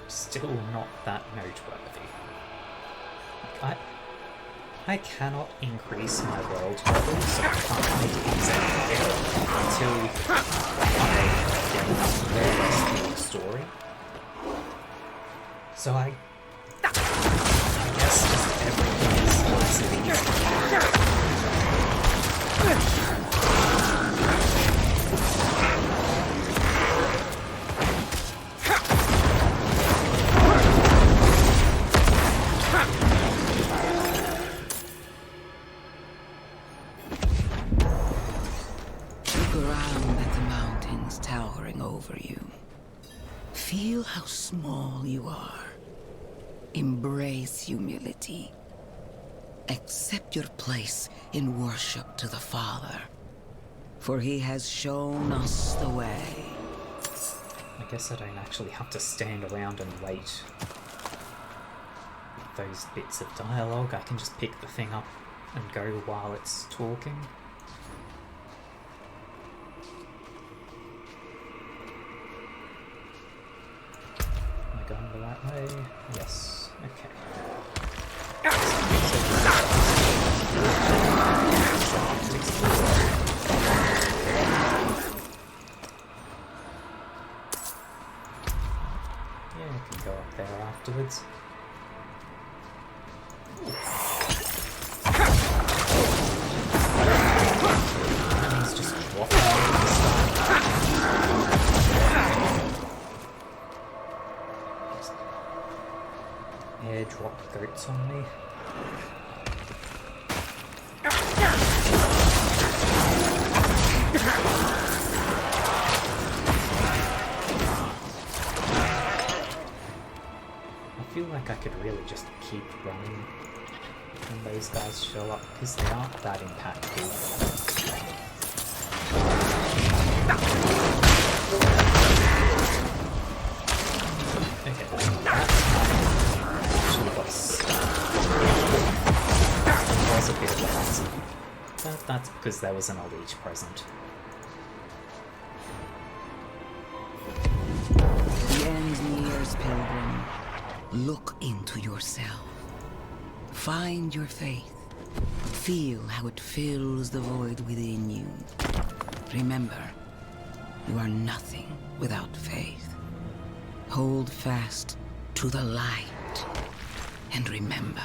still not that noteworthy. I cannot increase my world level, so I can't make things anywhere until I get enough progress through the story. So I guess just everything is nice and Feel how small you are. Embrace humility. Accept your place in worship to the Father, for He has shown us the way. I guess I don't actually have to stand around and wait. Those bits of dialogue, I can just pick the thing up and go while it's talking. Going the right way? Yes. Okay. Yeah, I can go up there afterwards. Enemies just walking over the side. Drop goats on me. I feel like I can could really just keep running when those guys show up, because they aren't that impactful. Okay, that actually was a bit of a hassle. But that's because there was an Elite present. The end nears, pilgrim. Look into yourself. Find your faith. Feel how it fills the void within you. Remember, you are nothing without faith. Hold fast to the light. And remember.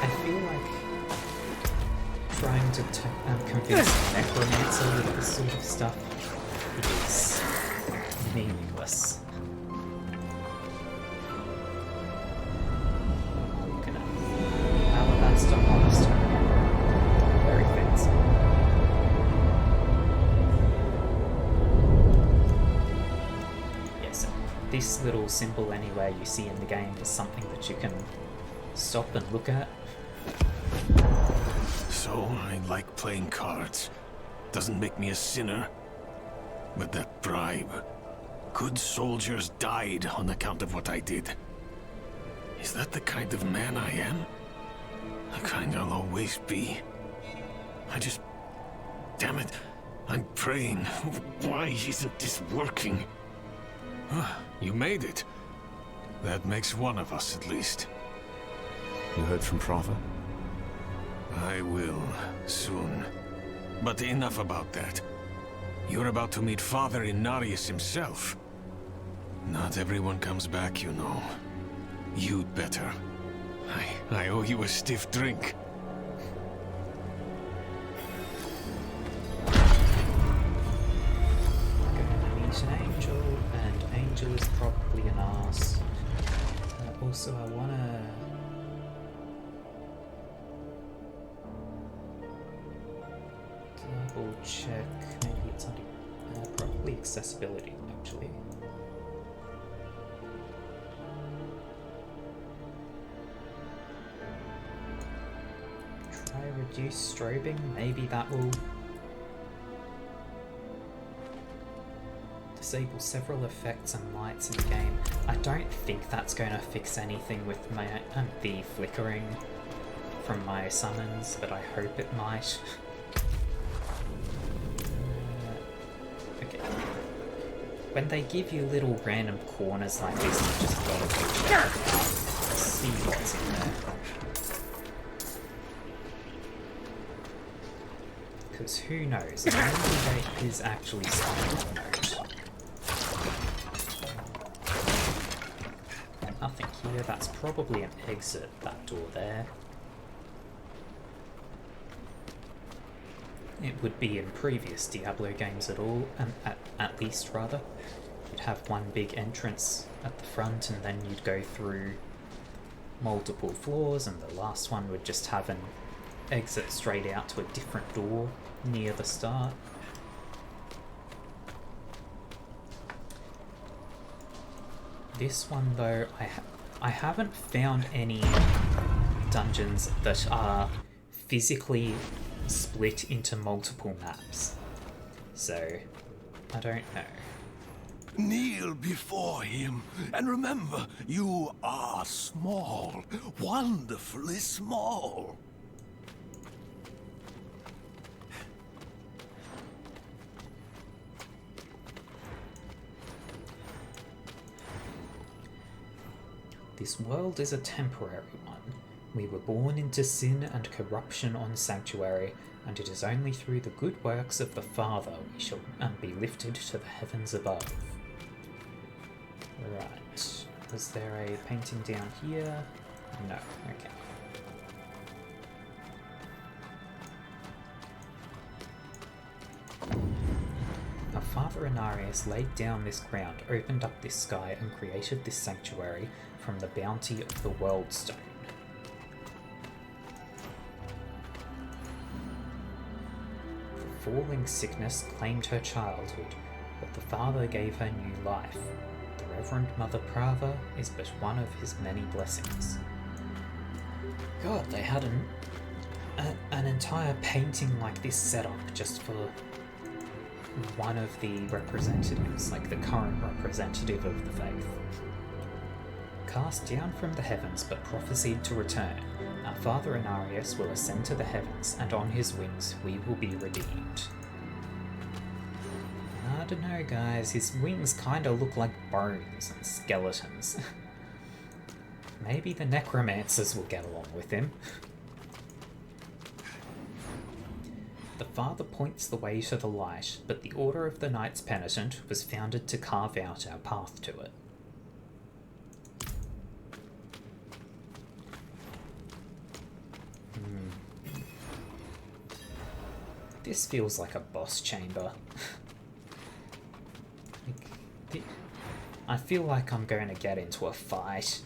I feel like trying to convince Necromancer with this sort of stuff is meaningless. Look at that. Alabaster monster. Very fancy. Yes, this little symbol anywhere you see in the game is something that you can stop and look at. So, I like playing cards. Doesn't make me a sinner. But that bribe. Good soldiers died on account of what I did. Is that the kind of man I am? The kind I'll always be. Damn it. I'm praying. Why isn't this working? You made it. That makes one of us at least. You heard from Prava? I will, soon. But enough about that. You're about to meet Father Inarius himself. Not everyone comes back, you know. You'd better. I owe you a stiff drink. Gonna meet an angel, and angel is probably an arse. Also, I wanna... double check. Maybe it's under probably accessibility, actually. Try reduce strobing. Maybe that will disable several effects and lights in the game. I don't think that's going to fix anything with my the flickering from my summons, but I hope it might. Okay. When they give you little random corners like this, you just gotta go check it out. See what's in there. Because who knows? Maybe there is actually something to note. Nothing here. That's probably an exit, that door there. It would be in previous Diablo games at least rather. You'd have one big entrance at the front and then you'd go through multiple floors, and the last one would just have an exit straight out to a different door near the start. This one though, I haven't found any dungeons that are physically split into multiple maps, so I don't know. Kneel before him, and remember, you are small, wonderfully small. This world is a temporary one. We were born into sin and corruption on Sanctuary, and it is only through the good works of the Father we shall be lifted to the heavens above. Right. Is there a painting down here? No. Okay. Our Father Inarius laid down this ground, opened up this sky, and created this sanctuary from the bounty of the World Stone. The falling sickness claimed her childhood, but the Father gave her new life. The Reverend Mother Prava is but one of his many blessings. God, they had an entire painting like this set up just for one of the representatives, like the current representative of the faith. Cast down from the heavens but prophesied to return, our Father Inarius will ascend to the heavens, and on his wings we will be redeemed. I don't know, guys, his wings kinda look like bones and skeletons. Maybe the necromancers will get along with him. The Father points the way to the light, but the Order of the Knights Penitent was founded to carve out our path to it. This feels like a boss chamber. I feel like I'm going to get into a fight.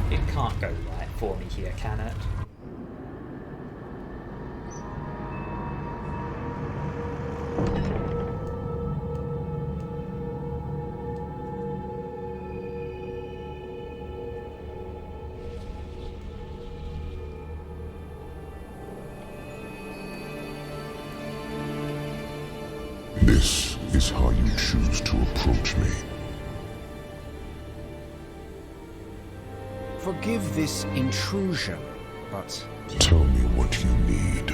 It can't go right for me here, can it? This is how you choose to approach me. Forgive this intrusion, but Tell me what you need.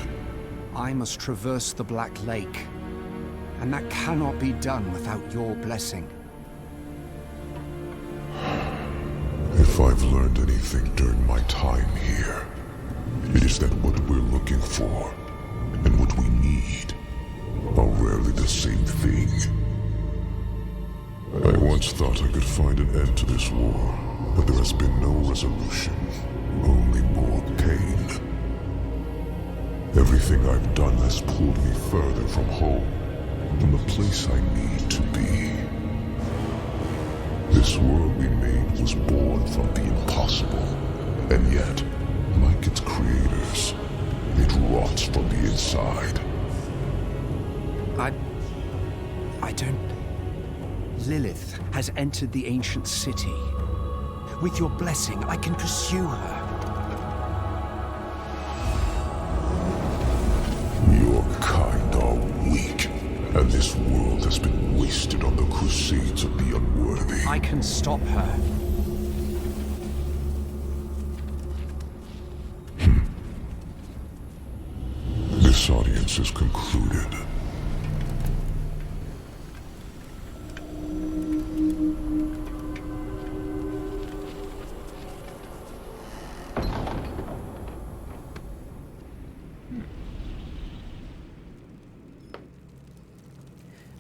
I must traverse the Black Lake, and that cannot be done without your blessing. If I've learned anything during my time here, it is that what we're looking for and what we need are rarely the same thing. I once thought I could find an end to this war, but there has been no resolution, only more pain. Everything I've done has pulled me further from home, from the place I need to be. This world we made was born from the impossible, and yet, like its creators, it rots from the inside. I don't... Lilith has entered the ancient city. With your blessing, I can pursue her. Your kind are weak, and this world has been wasted on the crusades of the unworthy. I can stop her. This audience is concluded.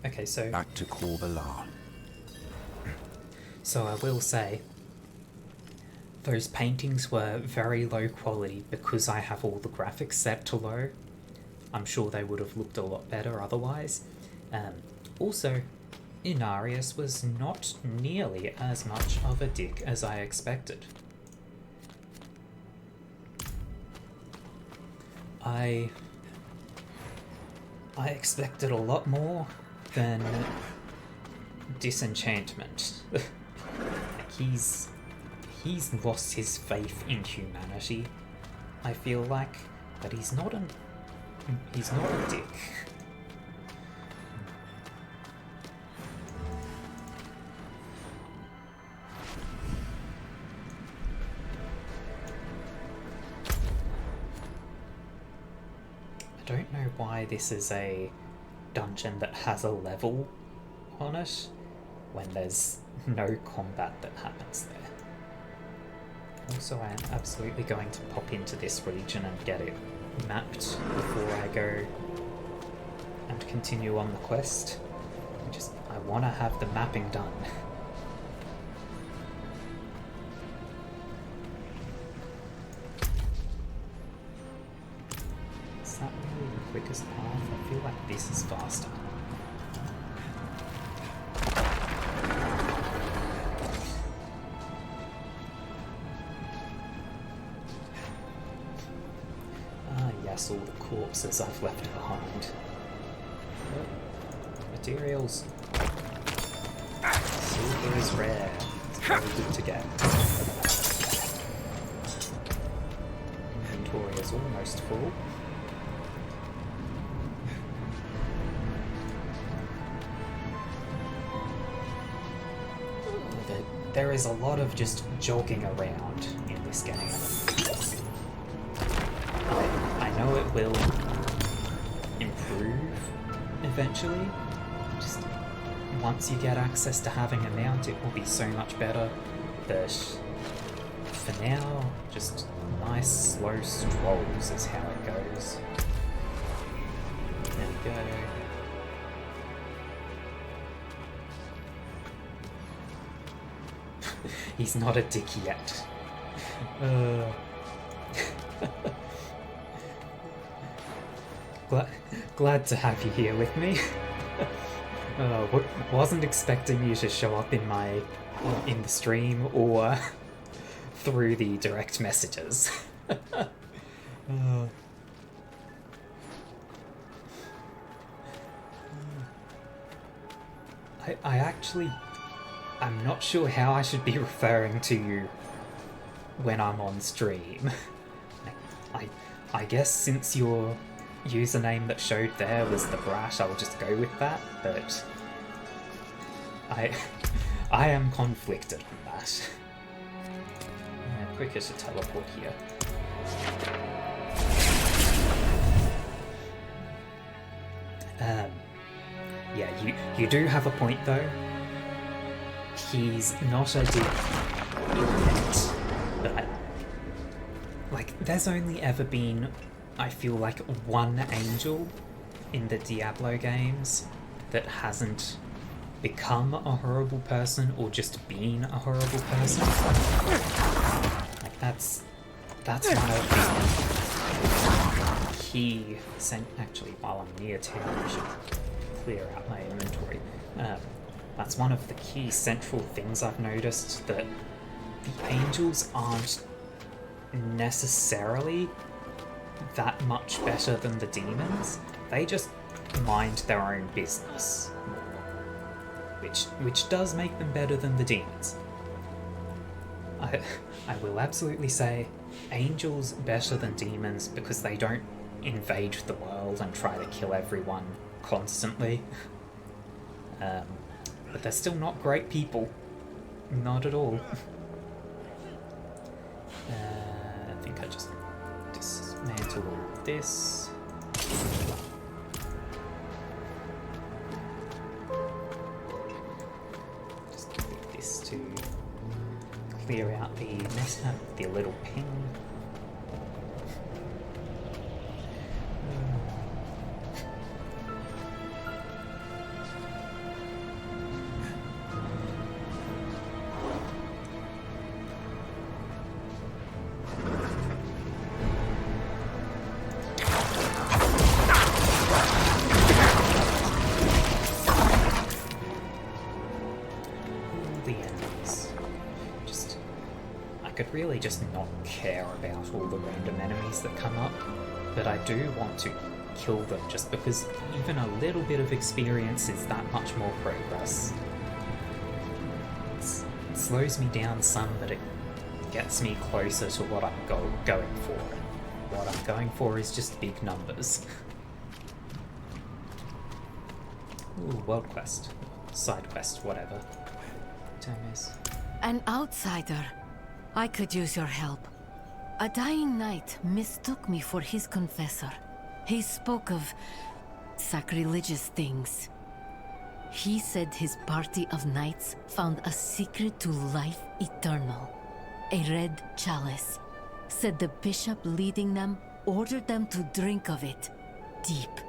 Okay, so Back to Corbelar. So I will say, those paintings were very low quality because I have all the graphics set to low. I'm sure they would have looked a lot better otherwise. Also, Inarius was not nearly as much of a dick as I expected. I expected a lot more than disenchantment. He's lost his faith in humanity, I feel like, but he's not a dick. I don't know why this is a dungeon that has a level on it when there's no combat that happens there. Also, I am absolutely going to pop into this region and get it mapped before I go and continue on the quest. I want to have the mapping done. Is that really the quickest path? I feel like this is faster. plus all the corpses I've left behind. Oh, materials. Silver is rare. It's very good to get. Inventory is almost full. There is a lot of just jogging around in this game. I know it will improve eventually. Just once you get access to having a mount, it will be so much better. But for now, just nice slow strolls is how it goes. There we go. He's not a dick yet. Glad to have you here with me. Wasn't expecting you to show up in the stream or through the direct messages. I'm not sure how I should be referring to you when I'm on stream. I guess since your username that showed there was the Brash, I'll just go with that, but I am conflicted on that. Quicker to teleport here. Yeah, you do have a point though. He's not a dick yet, but there's only ever been, I feel like, one angel in the Diablo games that hasn't become a horrible person or just been a horrible person. That's one of the key. Actually, while I'm near town, I should clear out my inventory. That's one of the key central things I've noticed, that the angels aren't necessarily that much better than the demons. They just mind their own business, which does make them better than the demons. I will absolutely say angels better than demons because they don't invade the world and try to kill everyone constantly. But they're still not great people. Not at all. I think I just dismantle all this. Just need this to clear out the little ping. Really just not care about all the random enemies that come up, but I do want to kill them just because even a little bit of experience is that much more progress. It slows me down some, but it gets me closer to what I'm going for. What I'm going for is just big numbers. Ooh, world quest. Side quest, whatever. Term is. An outsider. I could use your help. A dying knight mistook me for his confessor. He spoke of sacrilegious things. He said his party of knights found a secret to life eternal. A red chalice. Said the bishop leading them ordered them to drink of it. Deep.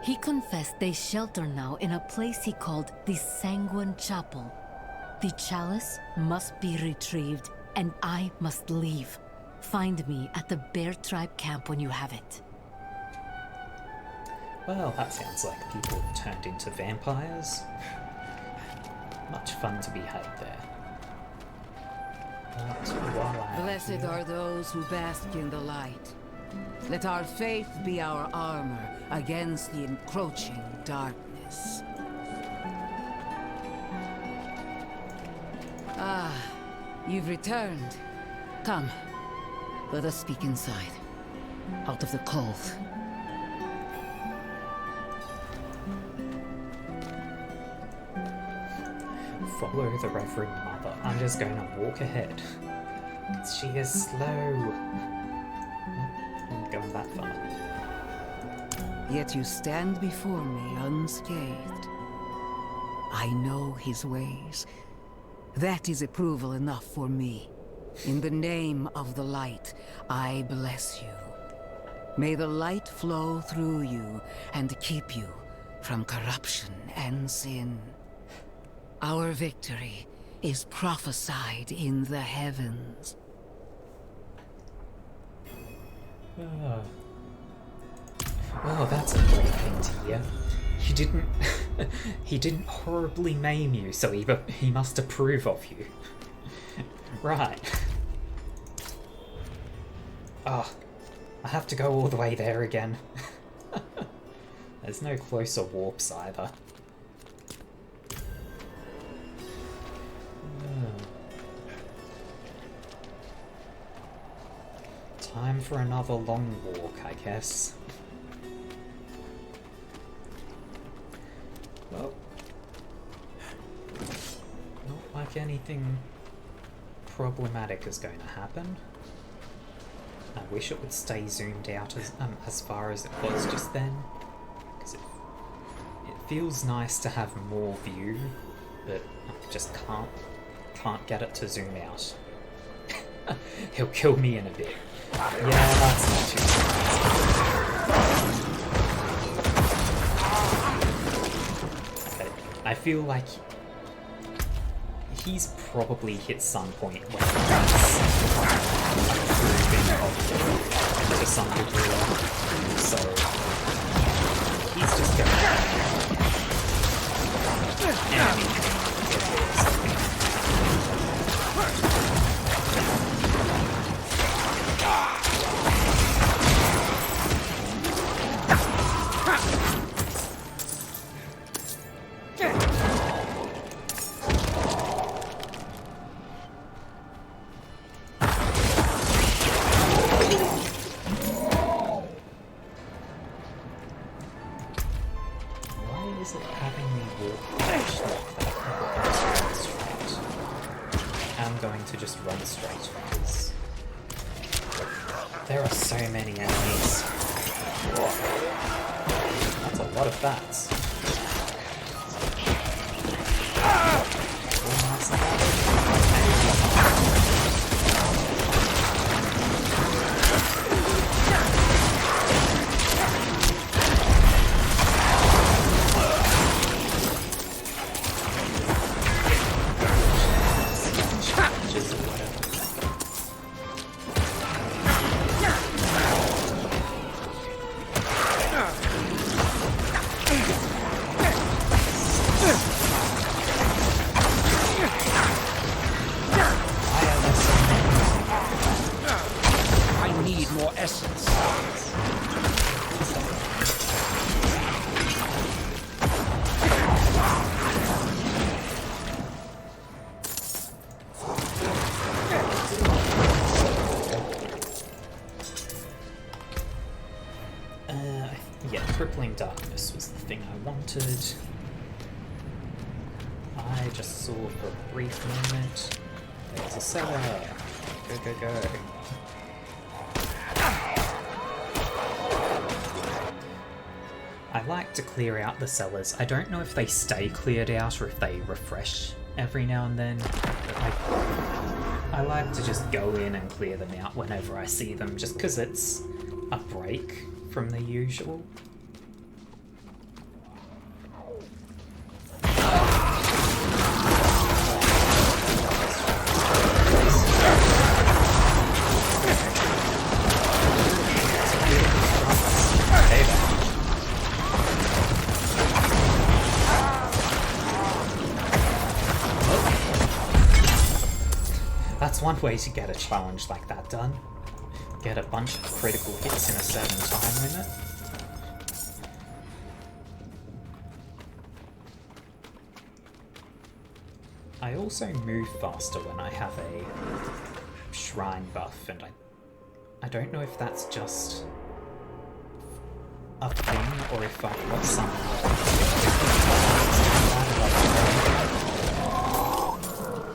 He confessed they shelter now in a place he called the Sanguine Chapel. The chalice must be retrieved, and I must leave. Find me at the Bear Tribe camp when you have it. Well, that sounds like people have turned into vampires. Much fun to be had there. But while Blessed are those who bask in the light. Let our faith be our armor against the encroaching darkness. Ah, you've returned. Come, let us speak inside, out of the cold. Follow the Reverend Mother. I'm just going to walk ahead. She is slow. I'm going that far. Yet you stand before me unscathed. I know his ways. That is approval enough for me. In the name of the light, I bless you. May the light flow through you and keep you from corruption and sin. Our victory is prophesied in the heavens. Oh, that's a great thing to hear. He didn't horribly maim you, so he must approve of you. Right. Oh, I have to go all the way there again. There's no closer warps either. Time for another long walk, I guess. Well, not like anything problematic is going to happen. I wish it would stay zoomed out as far as it was just then, because it feels nice to have more view, but I just can't get it to zoom out. He'll kill me in a bit. Yeah, that's not too bad. Okay, I feel like he's probably hit some point where he's improving to some degree, so he's just going to just run straight because there are so many enemies. Whoa. That's a lot of bats. Darkness was the thing I wanted. I just saw for a brief moment. There's a cellar. Go, go, go. I like to clear out the cellars. I don't know if they stay cleared out or if they refresh every now and then. But I like to just go in and clear them out whenever I see them, just because it's a break from the usual. That's one way to get a challenge like that done. get a bunch of critical hits in a certain time limit. I also move faster when I have a shrine buff, and I don't know if that's just a thing or if I've got some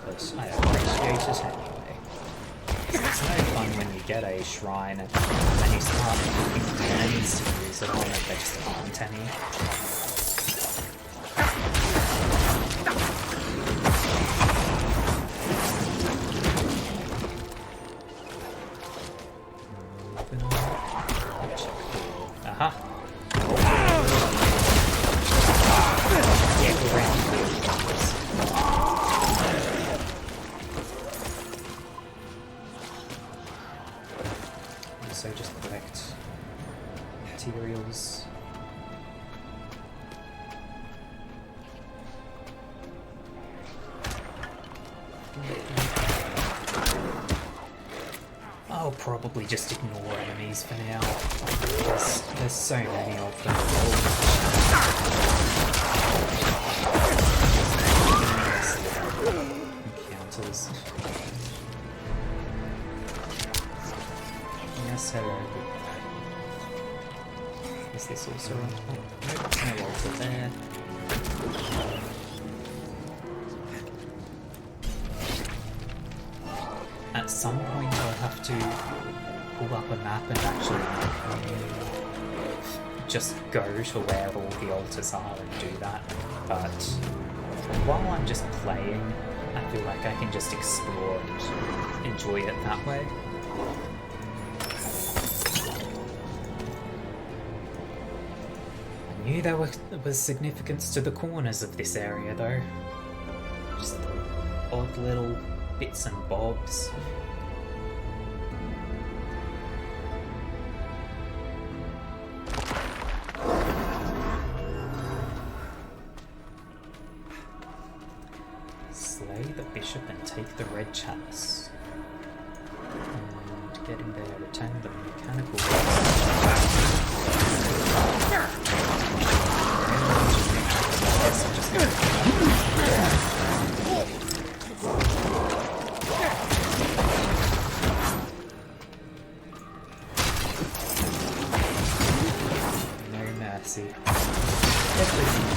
but I appreciate it anyway. It's no fun when you get a shrine and you start looking for enemies to use it on and there just aren't any. Aha! Yeah, go around. So just collect materials. I'll probably just ignore enemies for now. There's so many of them. Encounters. Yes, hello. Is this also on top? Nope, no altar there. At some point I'll have to pull up a map and actually just go to where all the altars are and do that. But while I'm just playing, I feel like I can just explore and enjoy it that way. I knew there was significance to the corners of this area though. Just the odd little bits and bobs. Slay the bishop and take the red chalice. And getting there, return the mechanical Yes, I'm just gonna no mercy. Everything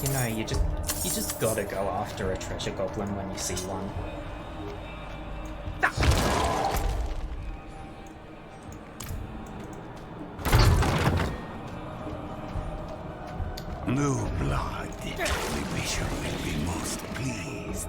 You know, you just gotta go after a treasure goblin when you see one. No blood. The bishop will be most pleased.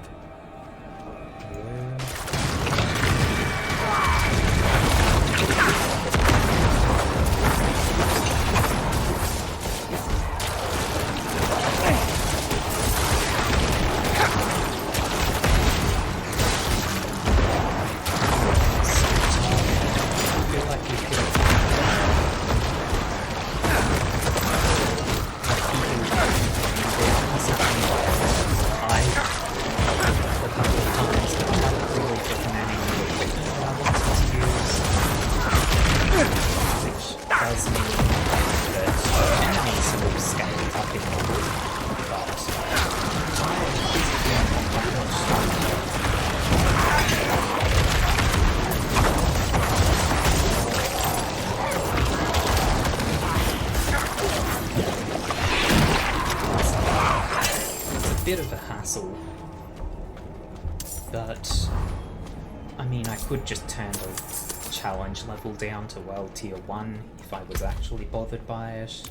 Bit of a hassle, but I mean, I could just turn the challenge level down to world tier 1 if I was actually bothered by it.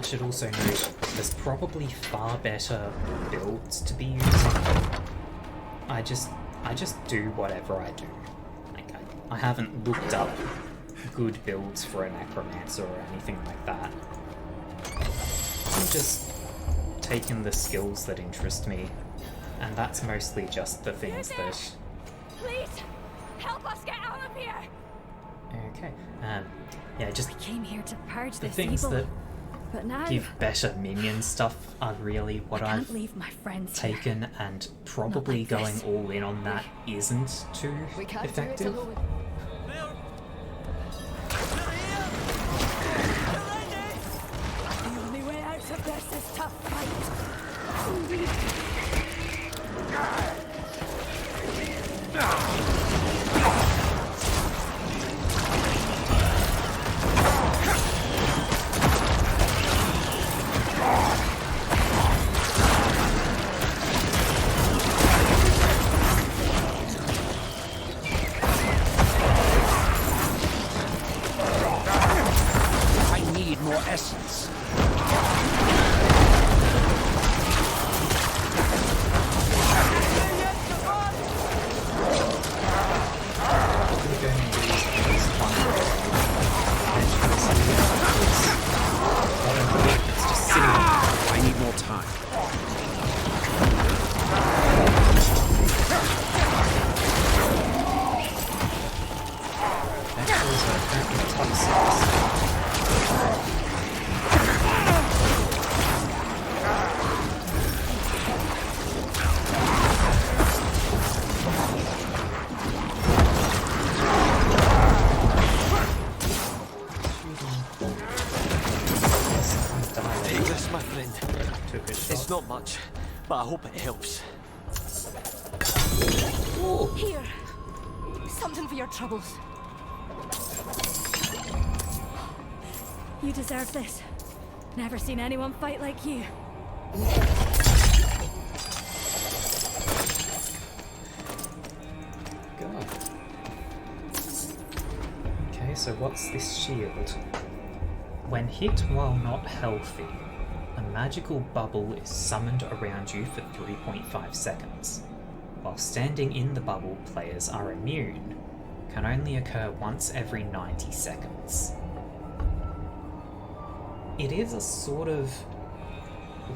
Should also note there's probably far better builds to be using. I just do whatever I do. Like I haven't looked up good builds for a necromancer or anything like that. I'm just taking the skills that interest me, and that's mostly just the things that. Please help us get out of here. Okay. Yeah, just We came here to purge the this things evil. that But now give better minion stuff are really what I can't I've leave my friends here. taken, and probably like going this. all in on that isn't too We can't effective. do it alone. The only way out of this is to fight. I need more essence. I need more time. Take this, my friend. It's not much, but I hope it helps. Here. Something for your troubles. You deserve this. Never seen anyone fight like you. God. Okay, so what's this shield? When hit while not healthy, a magical bubble is summoned around you for 3.5 seconds. While standing in the bubble, players are immune. Can only occur once every 90 seconds. It is a sort of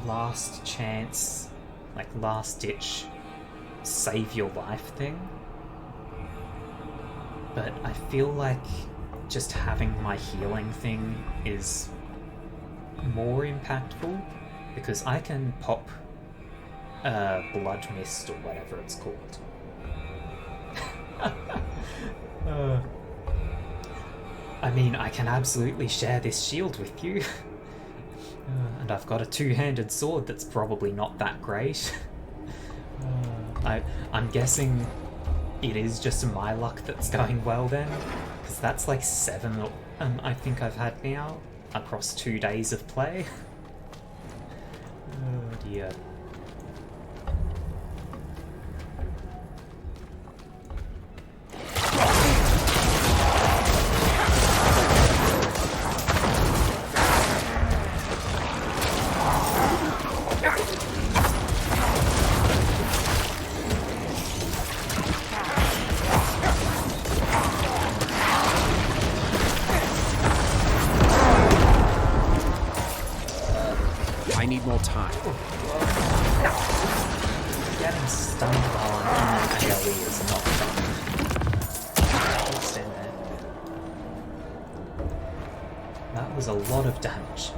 last chance, like last ditch, save your life thing. But I feel like just having my healing thing is more impactful, because I can pop blood mist or whatever it's called. I mean, I can absolutely share this shield with you. And I've got a two-handed sword that's probably not that great. I'm guessing it is just my luck that's going well then, because that's like 7 I think I've had now across 2 days of play. Oh dear. I need more time. Getting stunned while I'm in an AoE is not fun. I'll stand there. That was a lot of damage.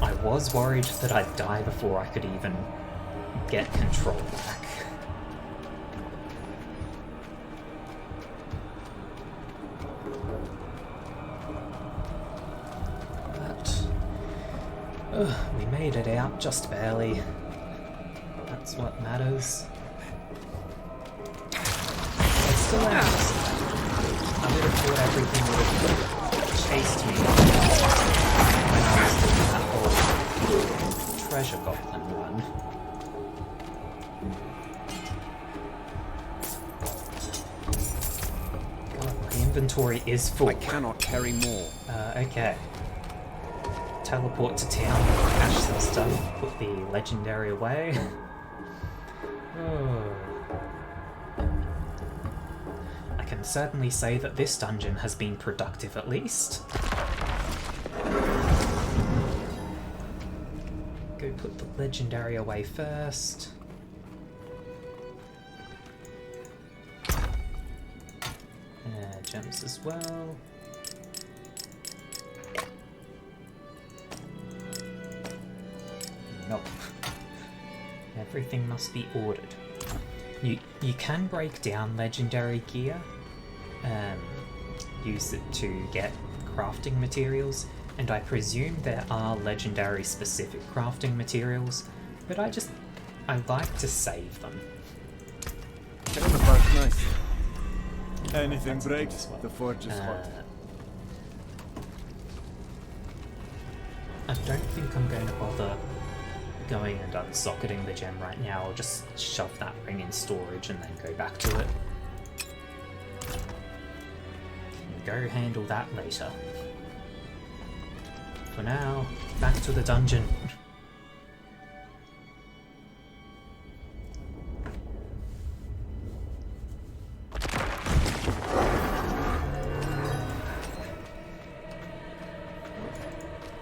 I was worried that I'd die before I could even get control back. We made it out just barely. That's what matters. It's still out. I would have thought everything would have chased me when I was doing that whole treasure goblin run. God, my inventory is full. I cannot carry more. Okay. Teleport to town, cash some stuff, put the legendary away. Oh. I can certainly say that this dungeon has been productive at least. Go put the legendary away first. Gems as well. Nope. Everything must be ordered. You can break down legendary gear, use it to get crafting materials, and I presume there are legendary specific crafting materials, but I like to save them. Nice. Anything breaks, the forge is hot. I don't think I'm going to bother going and unsocketing the gem right now. I'll just shove that ring in storage and then go back to it. And go handle that later. For now, back to the dungeon.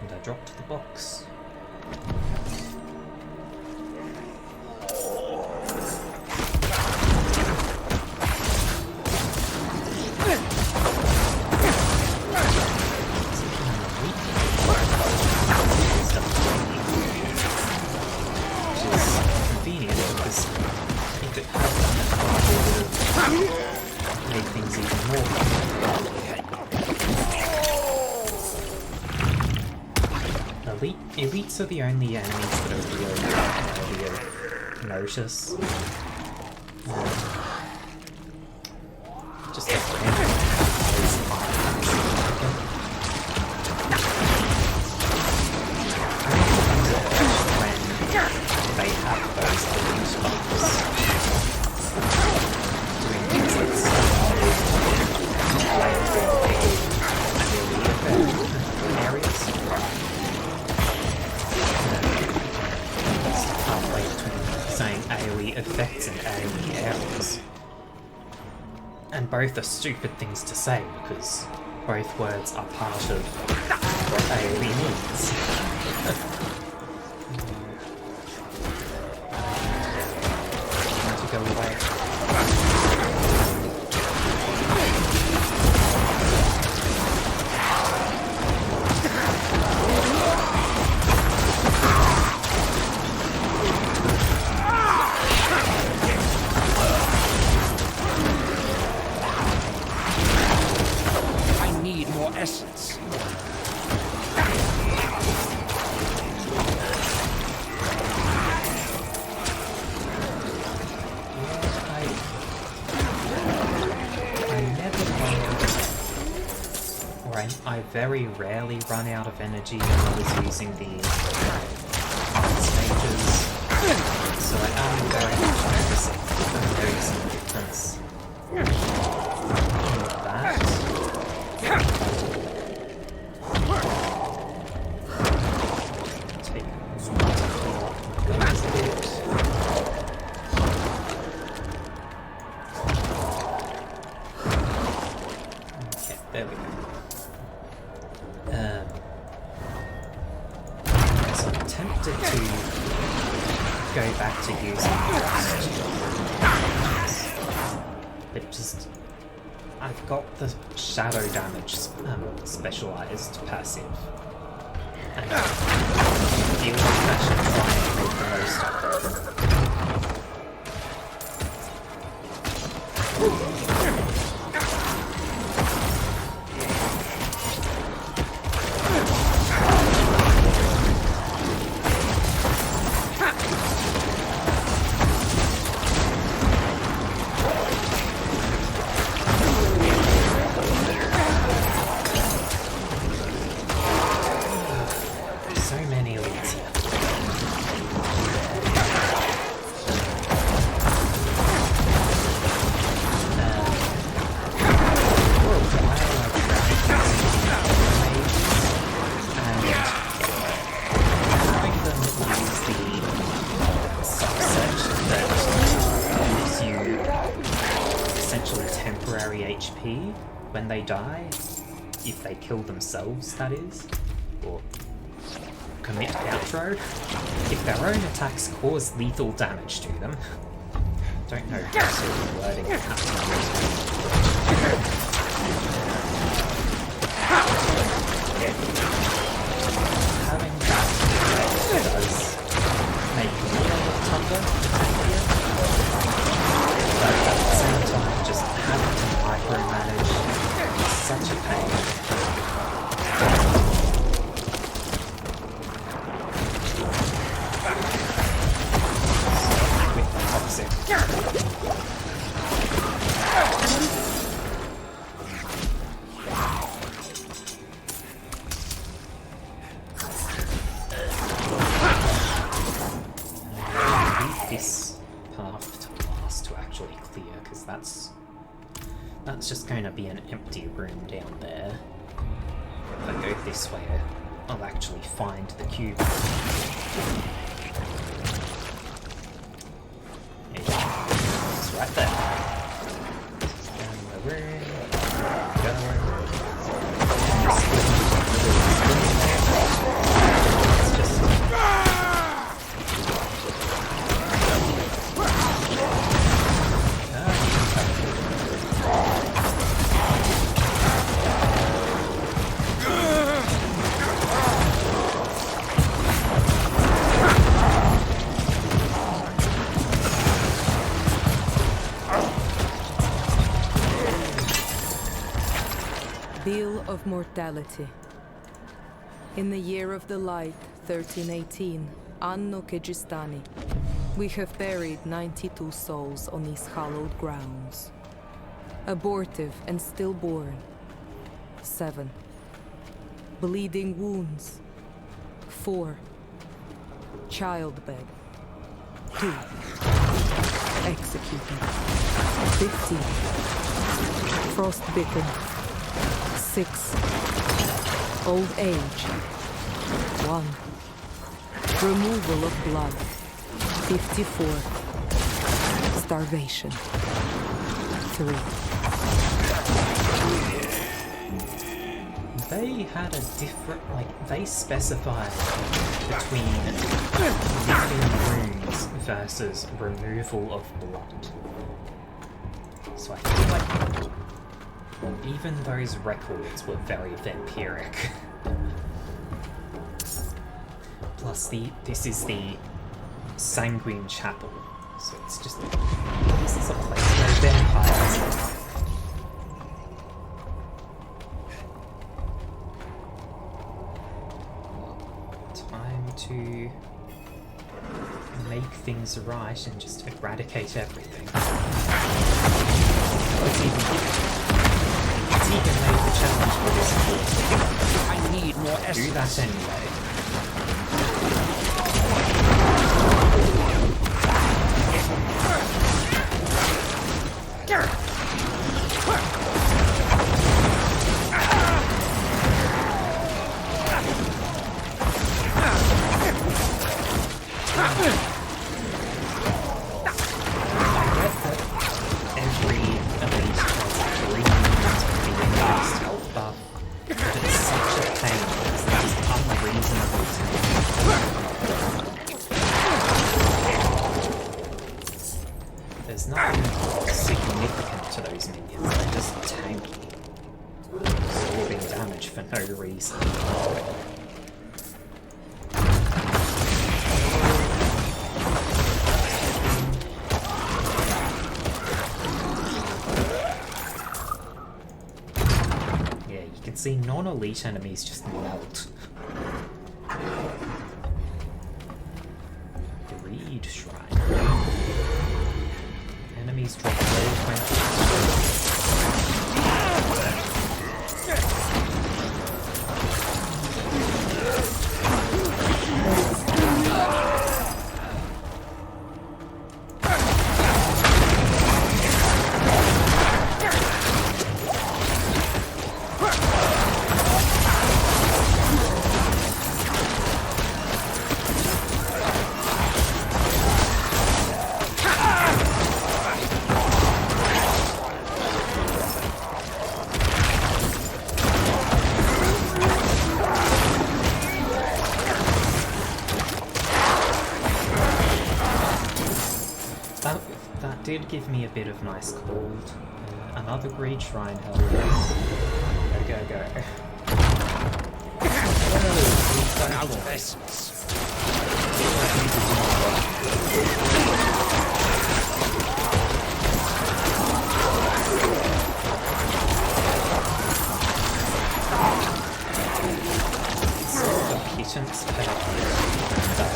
And I dropped the box. Elites are the only enemies that are really worthy of notice. Just when they have those elite buffs. Doing things like areas. Saying AoE effects and AoE errors. And both are stupid things to say because both words are part of what AoE means. Time to go away. I very rarely run out of energy when I was using the stages, so I am very much noticing a very small difference in that. Take guns a bit. Okay, there we go. So I'm tempted to go back to using Frost. But just... I've got the shadow damage specialized passive. And I feel like that should try and make the most of so many elites here. For a while I tried using and having them use the subset that gives you essentially temporary HP when they die, if they kill themselves, that is, or commit outro. If their own attacks cause lethal damage to them. Don't know what sort of wording it has. Yeah. Having that does make me a little tougher to take here. But at the same time, just having to micromanage is such a pain. This path to last to actually clear, because that's just going to be an empty room down there. If I go this way, I'll actually find the cube. It's right there. Down the room. Go. It's just... Bill of Mortality. In the year of the light, 1318, Anno Kegistani, we have buried 92 souls on these hallowed grounds. Abortive and stillborn, 7. Bleeding wounds, 4. Childbed, 2. Executed, 15. Frostbitten, 6. Old age, 1. Removal of blood, 54. Starvation, 3. They had a different, they specified between lifting runes versus removal of blood. So I feel like even those records were very vampiric. Plus this is the Sanguine Chapel, so it's just, this is a place where vampires are. Time to make things right and just eradicate everything. It's you've been made the challenge for this course. I need more essence. Do that anyway. There's nothing significant to those minions, they're just tanky, absorbing damage for no reason. Yeah, you can see non-elite enemies just melt. Greed Shrine. Enemies drop level 20. That did give me a bit of nice cold. Another Greed Shrine, hell yes. Go, go, go. Out of essence. The pittance perk that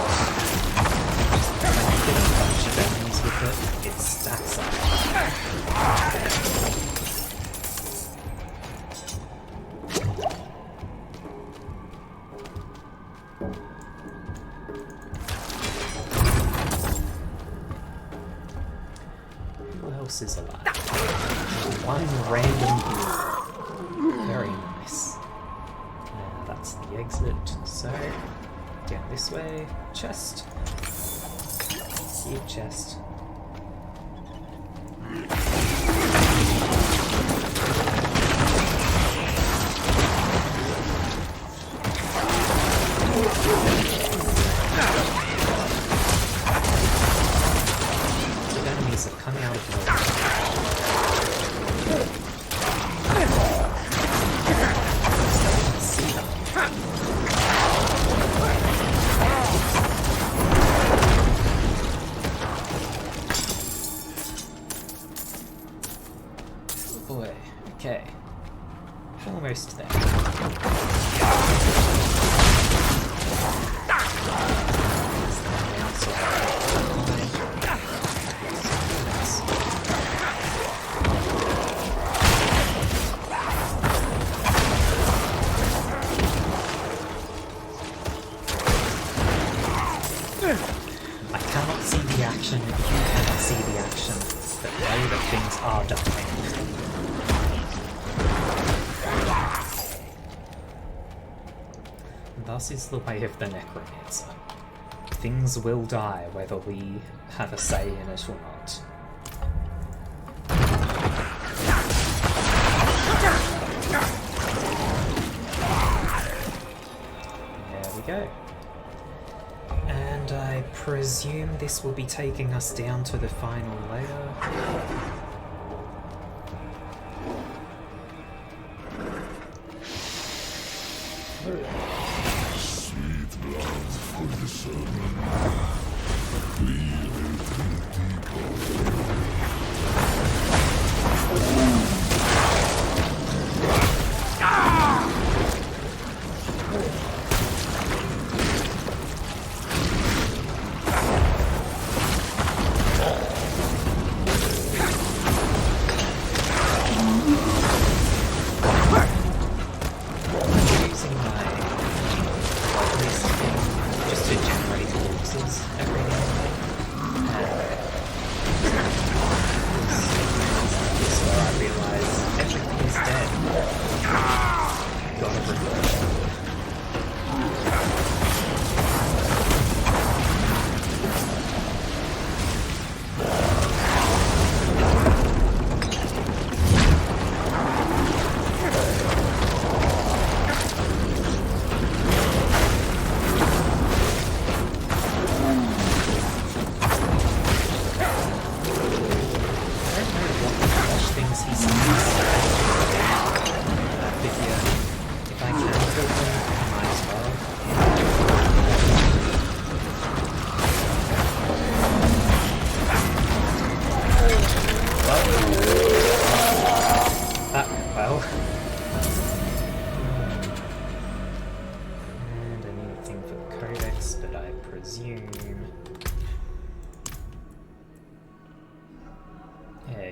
when you hit a bunch of enemies with it stacks up. Who else is alive? One random blue. Very nice. That's the exit. So, down this way. Chest. Huge chest. The enemies are coming out of nowhere. See them. Oh boy, okay. Almost there. I cannot see the action, you cannot see the action, but know that things are dying. Thus is the way of the Necromancer. Things will die whether we have a say in it or not. There we go. And I presume this will be taking us down to the final layer. Sweet blood for the sermon. Feel it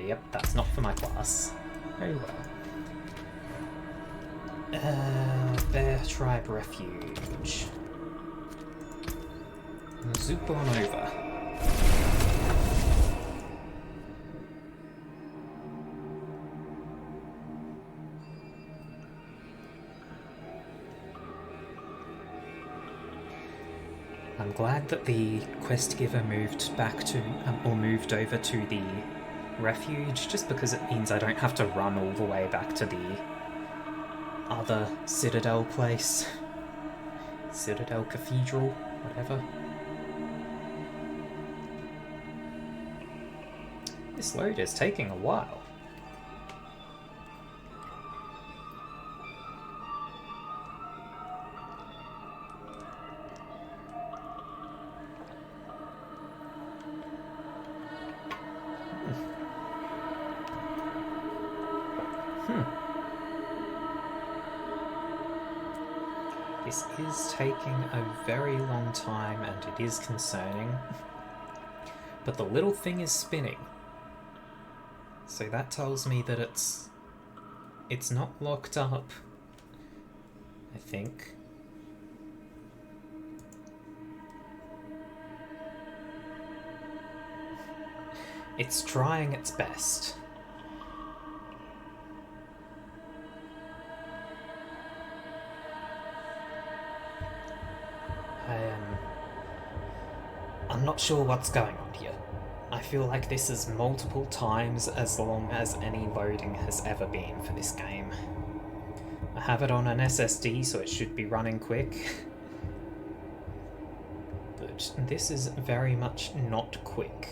yep, that's not for my class. Very well. Bear Tribe Refuge. Zoop on over. I'm glad that the quest giver moved back to, or moved over to the refuge, just because it means I don't have to run all the way back to the other Citadel place. Citadel Cathedral, whatever. This load is taking a while. This is taking a very long time and it is concerning. But the little thing is spinning. So that tells me that it's not locked up, I think. It's trying its best. I'm not sure what's going on here. I feel like this is multiple times as long as any loading has ever been for this game. I have it on an SSD, so it should be running quick. But this is very much not quick.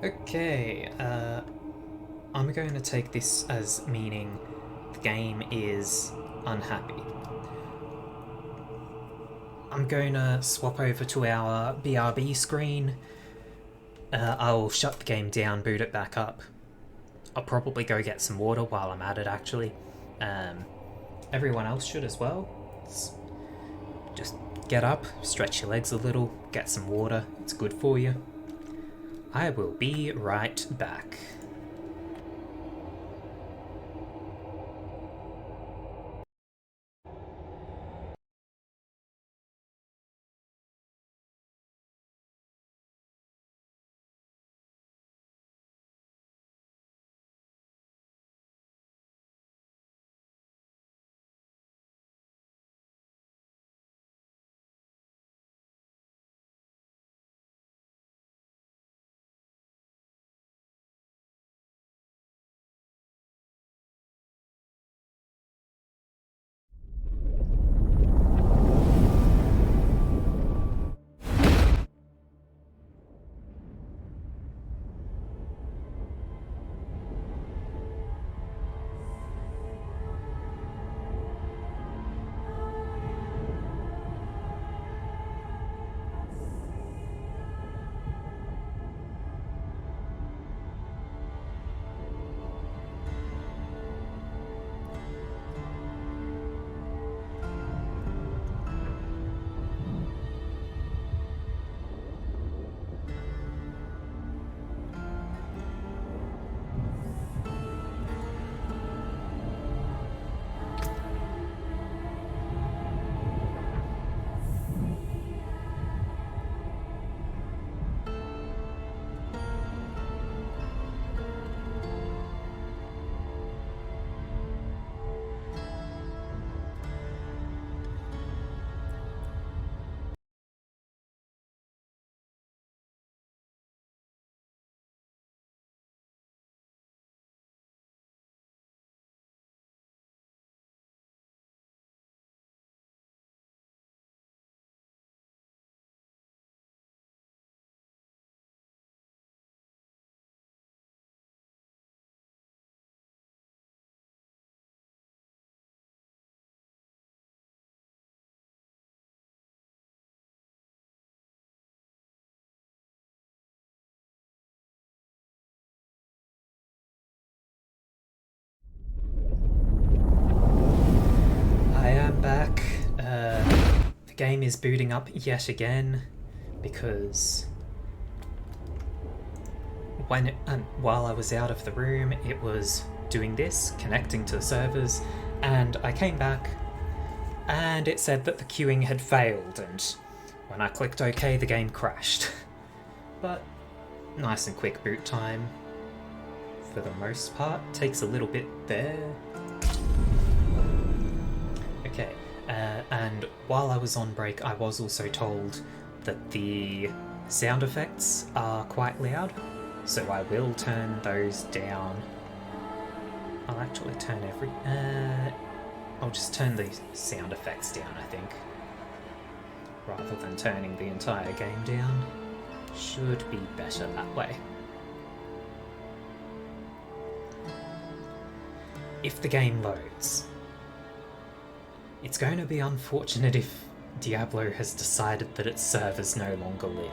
Okay, I'm going to take this as meaning the game is unhappy. I'm going to swap over to our BRB screen. I'll shut the game down, boot it back up. I'll probably go get some water while I'm at it, actually. Everyone else should as well. Just get up, stretch your legs a little, get some water. It's good for you. I will be right back. game is booting up yet again because while I was out of the room, it was doing this, connecting to the servers, and I came back and it said that the queuing had failed, and when I clicked OK, the game crashed. But nice and quick boot time for the most part. Takes a little bit there. Okay, and while I was on break, I was also told that the sound effects are quite loud, so I will turn those down. I'll actually turn I'll just turn the sound effects down, I think, rather than turning the entire game down. Should be better that way. If the game loads, it's going to be unfortunate if Diablo has decided that its servers no longer live.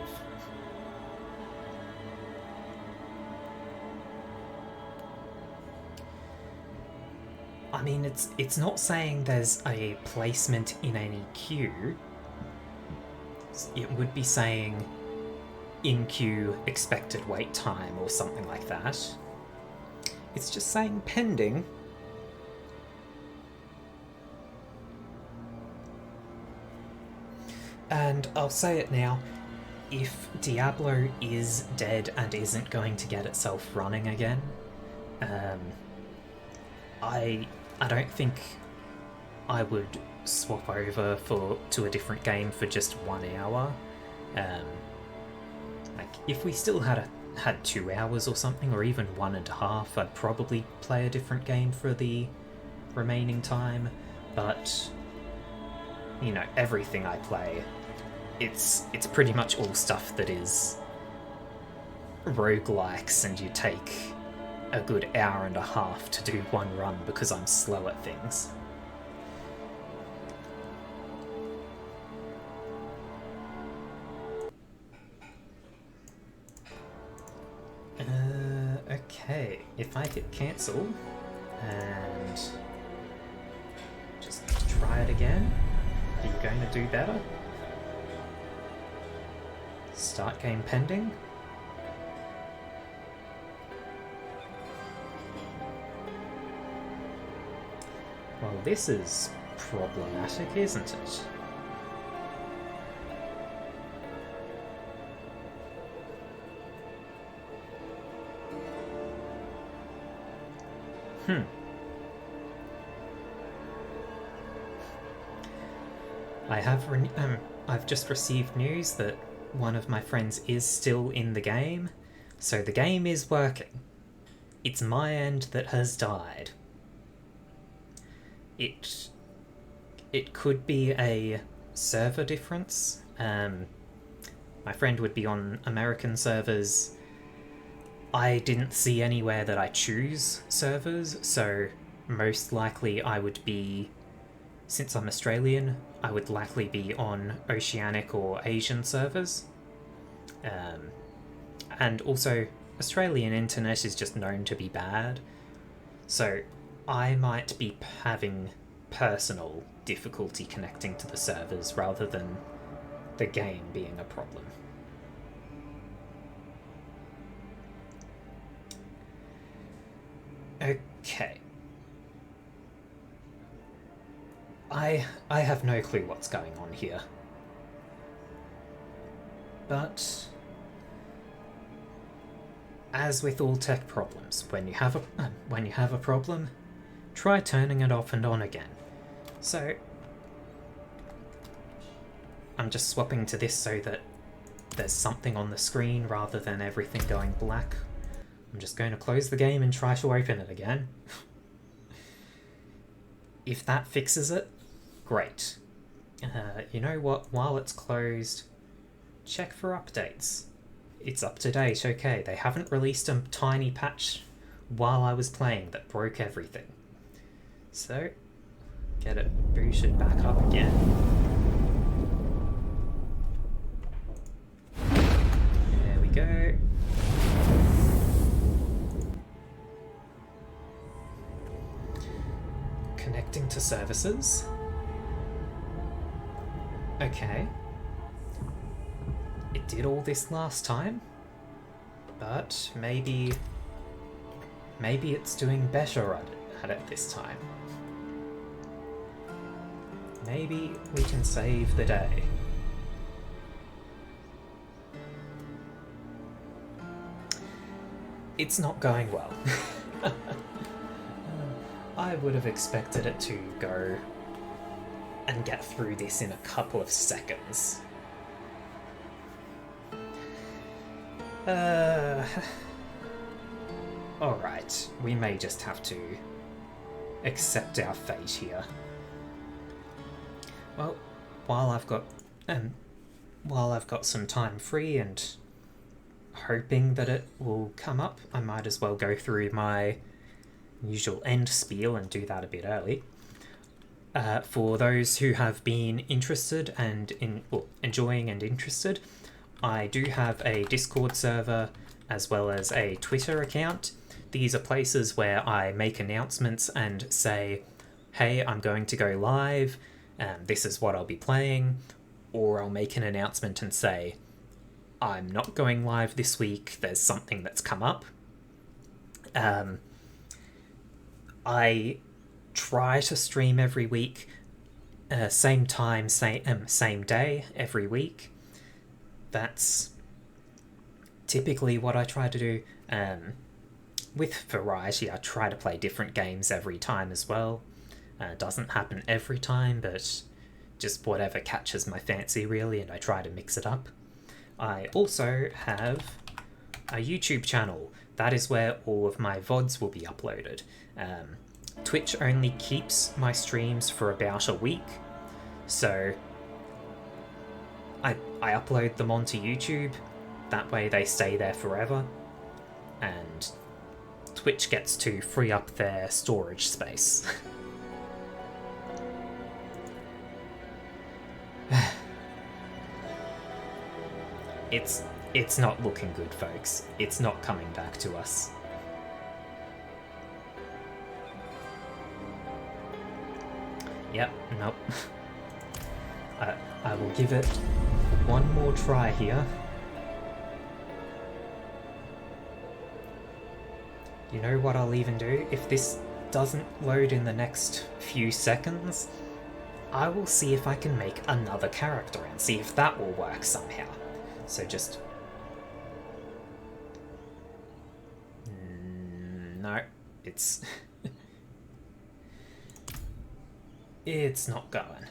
I mean, it's not saying there's a placement in any queue. It would be saying in queue expected wait time or something like that. It's just saying pending. And I'll say it now, if Diablo is dead and isn't going to get itself running again, I don't think I would swap over to a different game for just 1 hour. Like, if we still had 2 hours or something, or even 1.5, I'd probably play a different game for the remaining time. But, you know, everything I play, it's pretty much all stuff that is roguelikes, and you take a good 1.5 hours to do one run because I'm slow at things. Okay, if I hit cancel and just try it again, are you going to do better? Start game pending. Well, this is problematic, isn't it? I've just received news that one of my friends is still in the game, so the game is working. It's my end that has died. It could be a server difference. My friend would be on American servers. I didn't see anywhere that I choose servers, so most likely I would be, since I'm Australian, I would likely be on Oceanic or Asian servers. And also, Australian internet is just known to be bad, so I might be having personal difficulty connecting to the servers rather than the game being a problem. Okay. I have no clue what's going on here. But as with all tech problems, when you have a problem, try turning it off and on again. So I'm just swapping to this so that there's something on the screen rather than everything going black. I'm just going to close the game and try to open it again. If that fixes it, great. You know what? While it's closed, check for updates. It's up to date, okay. They haven't released a tiny patch while I was playing that broke everything. So, get it booted back up again. There we go. Connecting to services. Okay. It did all this last time, but maybe it's doing better at it this time. Maybe we can save the day. It's not going well. I would have expected it to go and get through this in a couple of seconds. Alright, we may just have to accept our fate here. Well, while I've got some time free and hoping that it will come up, I might as well go through my usual end spiel and do that a bit early. For those who have been interested and enjoying and interested, I do have a Discord server as well as a Twitter account. These are places where I make announcements and say, hey, I'm going to go live, this is what I'll be playing, or I'll make an announcement and say, I'm not going live this week, there's something that's come up. I try to stream every week, same time, same day, every week. That's typically what I try to do. With variety, I try to play different games every time as well. Doesn't happen every time, but just whatever catches my fancy really, and I try to mix it up. I also have a YouTube channel. That is where all of my VODs will be uploaded. Twitch only keeps my streams for about a week, so I upload them onto YouTube. That way they stay there forever, and Twitch gets to free up their storage space. It's not looking good, folks. It's not coming back to us. Yep, nope. I will give it one more try here. You know what I'll even do? If this doesn't load in the next few seconds, I will see if I can make another character and see if that will work somehow. So just... no, it's... it's not going.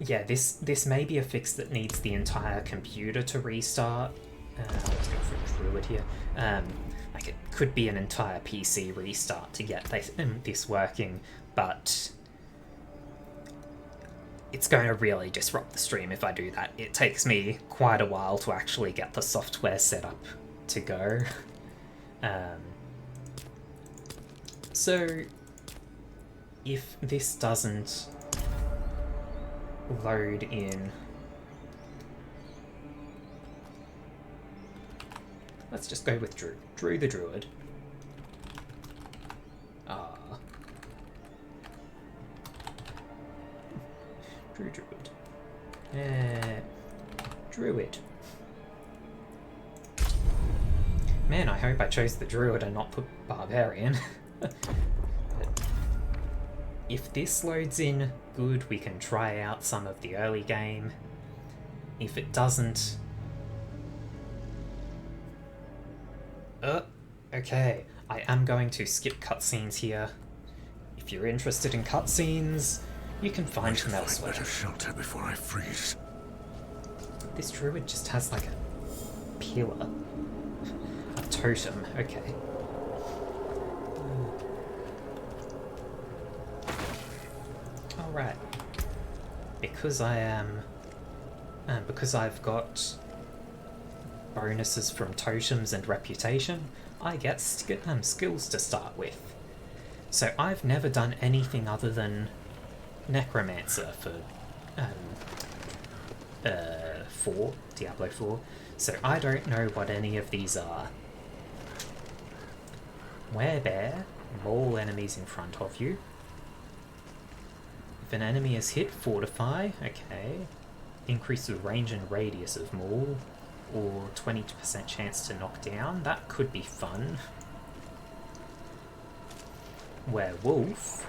Yeah, this may be a fix that needs the entire computer to restart. Let's go for a druid here. Like it could be an entire PC restart to get this working, but it's going to really disrupt the stream if I do that. It takes me quite a while to actually get the software set up to go. So if this doesn't load in, let's just go with Drew the Druid. Druid. Druid. Man, I hope I chose the Druid and not put Barbarian. But if this loads in good, we can try out some of the early game. If it doesn't... okay, I am going to skip cutscenes here. If you're interested in cutscenes, you can find them elsewhere. Better shelter before I freeze. This druid just has like a pillar. A totem, okay. Alright. Because I am... because I've got bonuses from totems and reputation, I get skills to start with. So I've never done anything other than Necromancer for Diablo 4, so I don't know what any of these are. Werebear, maul enemies in front of you. If an enemy is hit, fortify. Okay. Increase the range and radius of maul. Or 20% chance to knock down. That could be fun. Werewolf.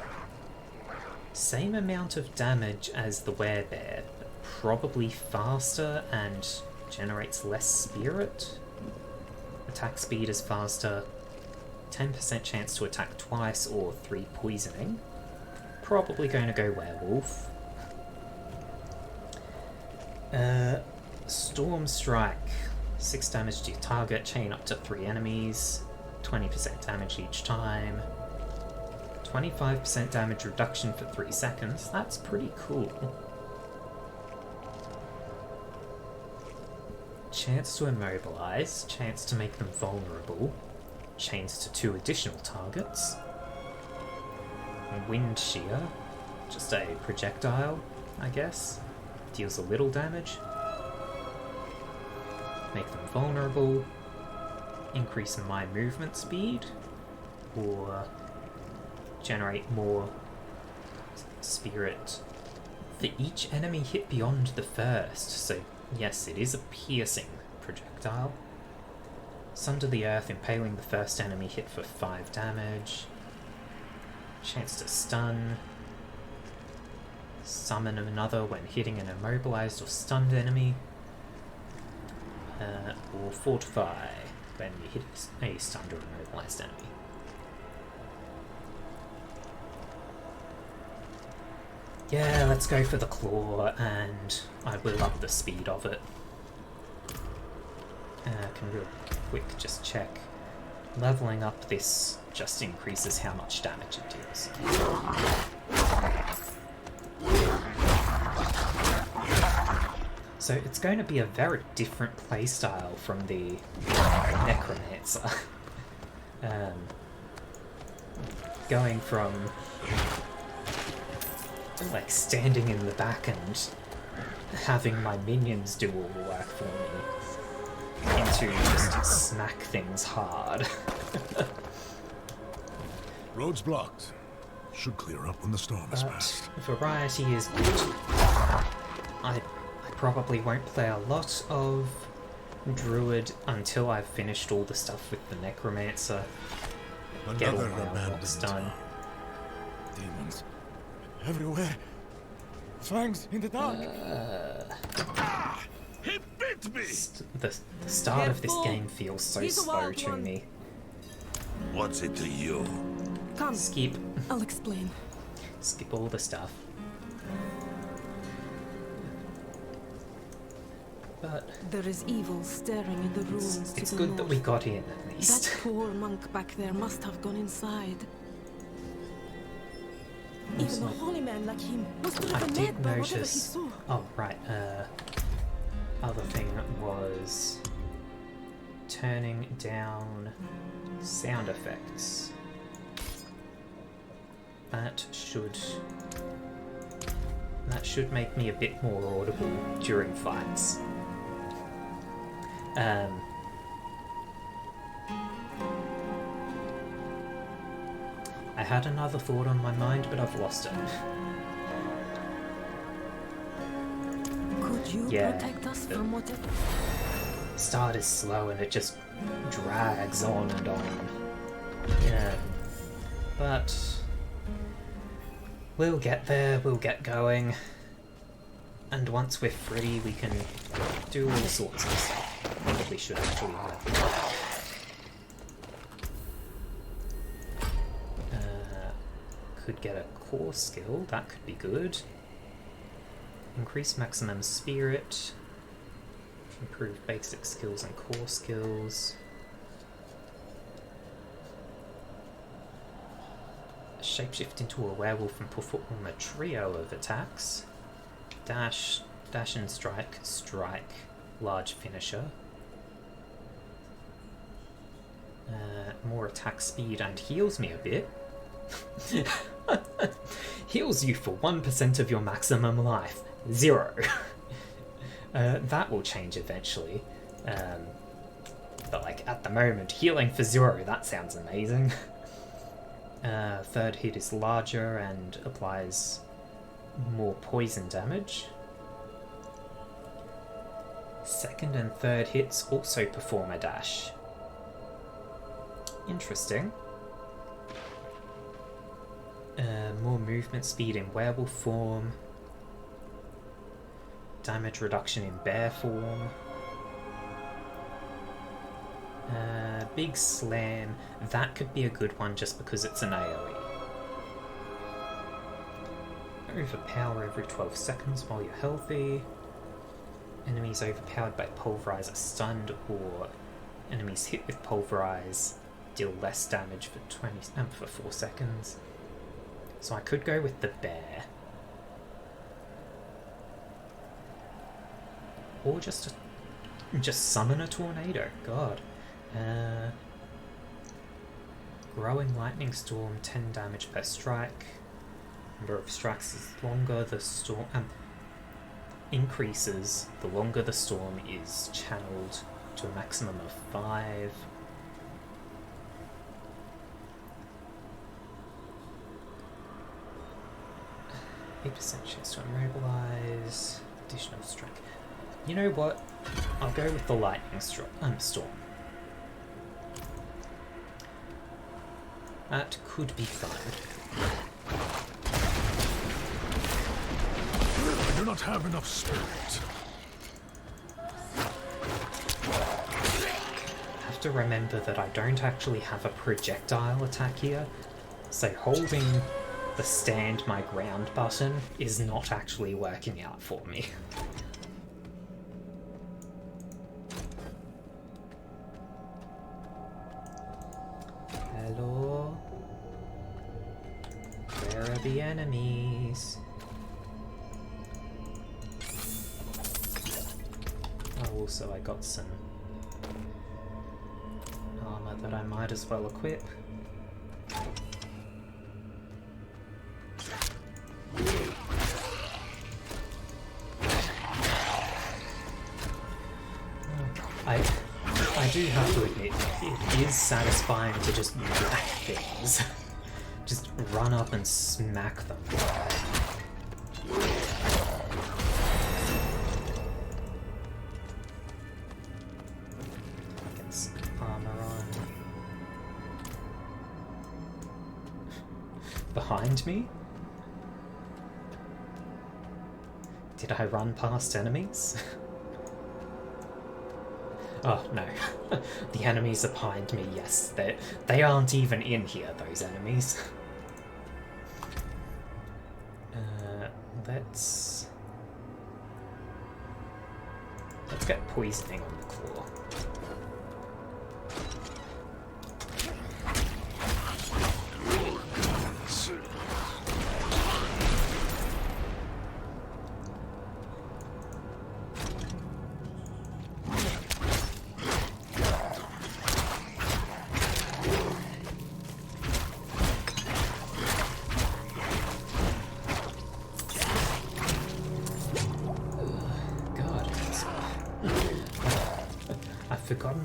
Same amount of damage as the werebear, but probably faster and generates less spirit. Attack speed is faster. 10% chance to attack twice or 3 poisoning. Probably going to go werewolf. Storm Strike. 6 damage to your target, chain up to 3 enemies. 20% damage each time. 25% damage reduction for 3 seconds. That's pretty cool. Chance to immobilize. Chance to make them vulnerable. Chains to 2 additional targets. Wind Shear. Just a projectile, I guess. Deals a little damage. Make them vulnerable. Increase my movement speed. Or generate more spirit for each enemy hit beyond the first. So yes, it is a piercing projectile. Sunder the earth, impaling the first enemy hit for 5 damage. Chance to stun. Summon another when hitting an immobilized or stunned enemy. Or fortify when you hit a stunned or immobilized enemy. Yeah, let's go for the claw, and I will up the speed of it. Can real quick just check. Leveling up this just increases how much damage it deals. So it's going to be a very different playstyle from the Necromancer. Going from like standing in the back and having my minions do all the work for me, into just smack things hard. Roads blocked. Should clear up when the storm is past. Variety is good. I probably won't play a lot of Druid until I've finished all the stuff with the Necromancer. Get all my unlocks done. Demons everywhere. Fangs in the dark. He bit me! The start of this game feels so slow to me. What's it to you? Come. Skip. I'll explain. Skip all the stuff. But there is evil staring in the ruins. It's good that we got in, at least. That poor monk back there must have gone inside. Even a holy man like him must have been mad by whatever he saw. Oh, right. Other thing was turning down sound effects. That should make me a bit more audible during fights. I had another thought on my mind, but I've lost it. Could you protect us from whatever? Start is slow and it just drags on and on. But we'll get there, we'll get going. And once we're free, we can do all sorts of stuff. Probably should actually could get a core skill, that could be good. Increase maximum spirit. Improve basic skills and core skills. Shapeshift into a werewolf and perform a trio of attacks. Dash and strike, large finisher. More attack speed and heals me a bit. Heals you for 1% of your maximum life. 0. That will change eventually. But like at the moment, healing for 0, that sounds amazing. Third hit is larger and applies more poison damage. Second and third hits also perform a dash. Interesting. More movement speed in werewolf form. Damage reduction in bear form. Big slam. That could be a good one just because it's an AoE. Overpower every 12 seconds while you're healthy. Enemies overpowered by pulverize are stunned, or enemies hit with pulverize deal less damage for 4 seconds. So I could go with the bear. Or just summon a tornado. God. Growing lightning storm, 10 damage per strike. Number of strikes is longer. The storm increases the longer the storm is channeled to a maximum of 5. %, chance to immobilize. Additional strike. You know what? I'll go with the lightning storm. That could be fun. I do not have enough spirit. I have to remember that I don't actually have a projectile attack here, so holding the stand my ground button is not actually working out for me. Hello? Where are the enemies? Oh, also I got some armor that I might as well equip. I do have to admit, it is satisfying to just whack things. Just run up and smack them. Get some armor on. Behind me? Did I run past enemies? Oh, no. The enemies are behind me, yes. They aren't even in here, those enemies. Let's get poisoning on the claw.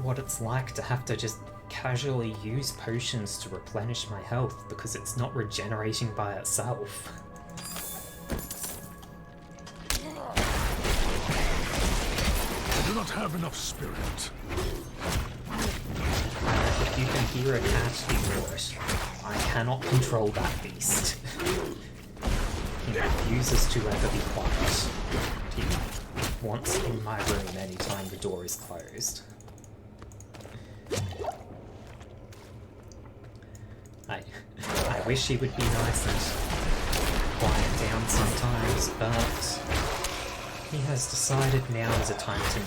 What it's like to have to just casually use potions to replenish my health because it's not regenerating by itself. I do not have enough spirit. If you can hear a cat, ignore it. I cannot control that beast. He refuses to ever be quiet. He wants in my room anytime the door is closed. I wish he would be nice and quiet down sometimes, but he has decided now is a time to meow.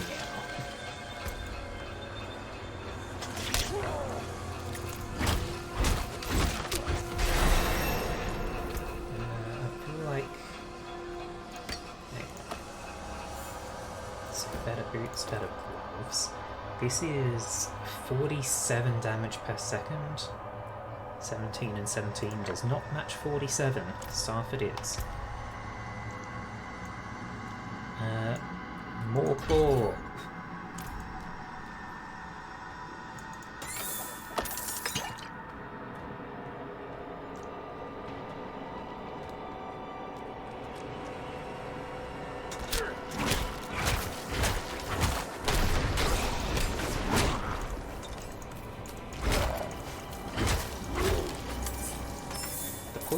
I feel like... So better boots, better gloves. This is 47 damage per second. 17 and 17 does not match 47. Staff it is. More claw.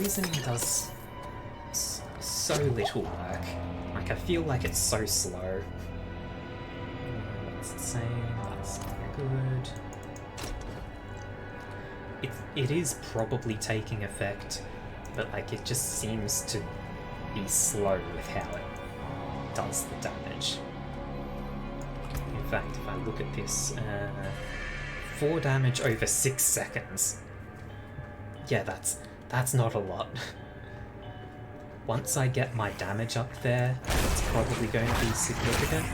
poisoning does so little work. Like, I feel like it's so slow. What's it saying? That's not good. It is probably taking effect, but like it just seems to be slow with how it does the damage. In fact, if I look at this, 4 damage over 6 seconds. Yeah, that's not a lot. Once I get my damage up there, it's probably going to be significant.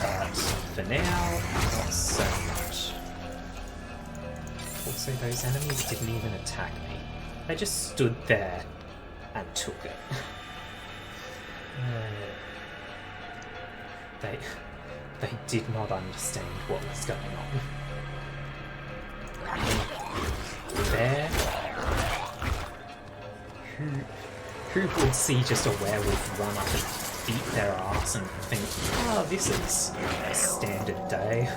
But for now, not so much. Also, those enemies didn't even attack me. They just stood there and took it. They did not understand what was going on. There. Who would see just a werewolf run up and beat their ass and think, oh, this is a standard day?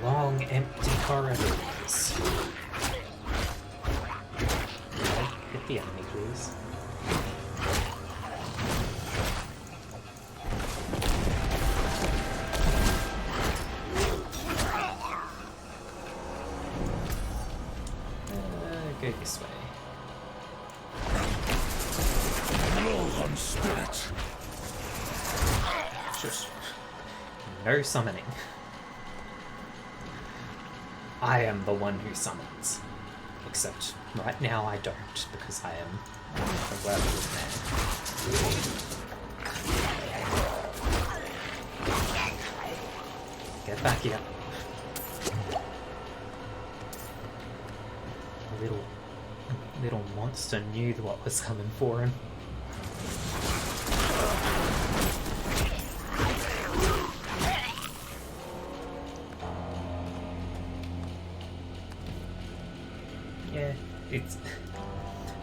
Long, empty corridors. Hit the enemy, please. Go this way. Rohan spirit. Shush. No summoning. I am the one who summons. Except right now I don't, because I am a werewolf man. Get back here. The little monster knew what was coming for him. Yeah,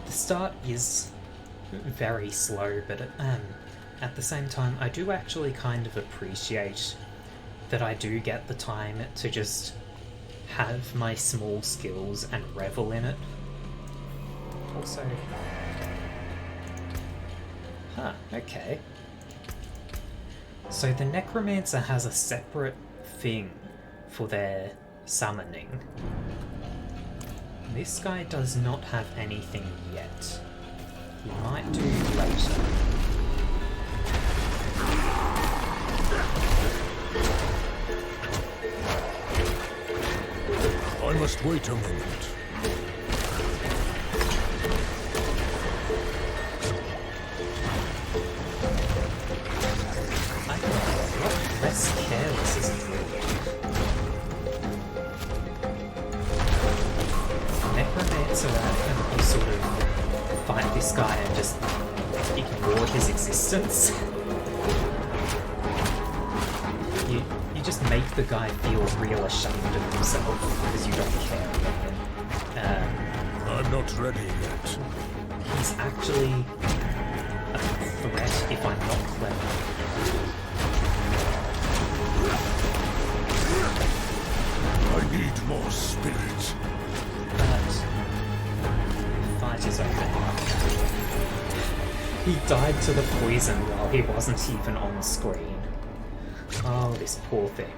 the start is very slow, but at the same time, I do actually kind of appreciate that I do get the time to just have my small skills and revel in it. Also, okay. So the Necromancer has a separate thing for their summoning. This guy does not have anything yet. He might do later. I must wait a moment. I don't know, what less careless is it? Necromancer can sort of fight this guy and just ignore his existence. You just make the guy feel real ashamed of himself because you don't care about him. I'm not ready yet. He's actually a threat if I'm not clever. I need more spirit. But the fight is over now. He died to the poison while he wasn't even on screen. Oh, this poor thing.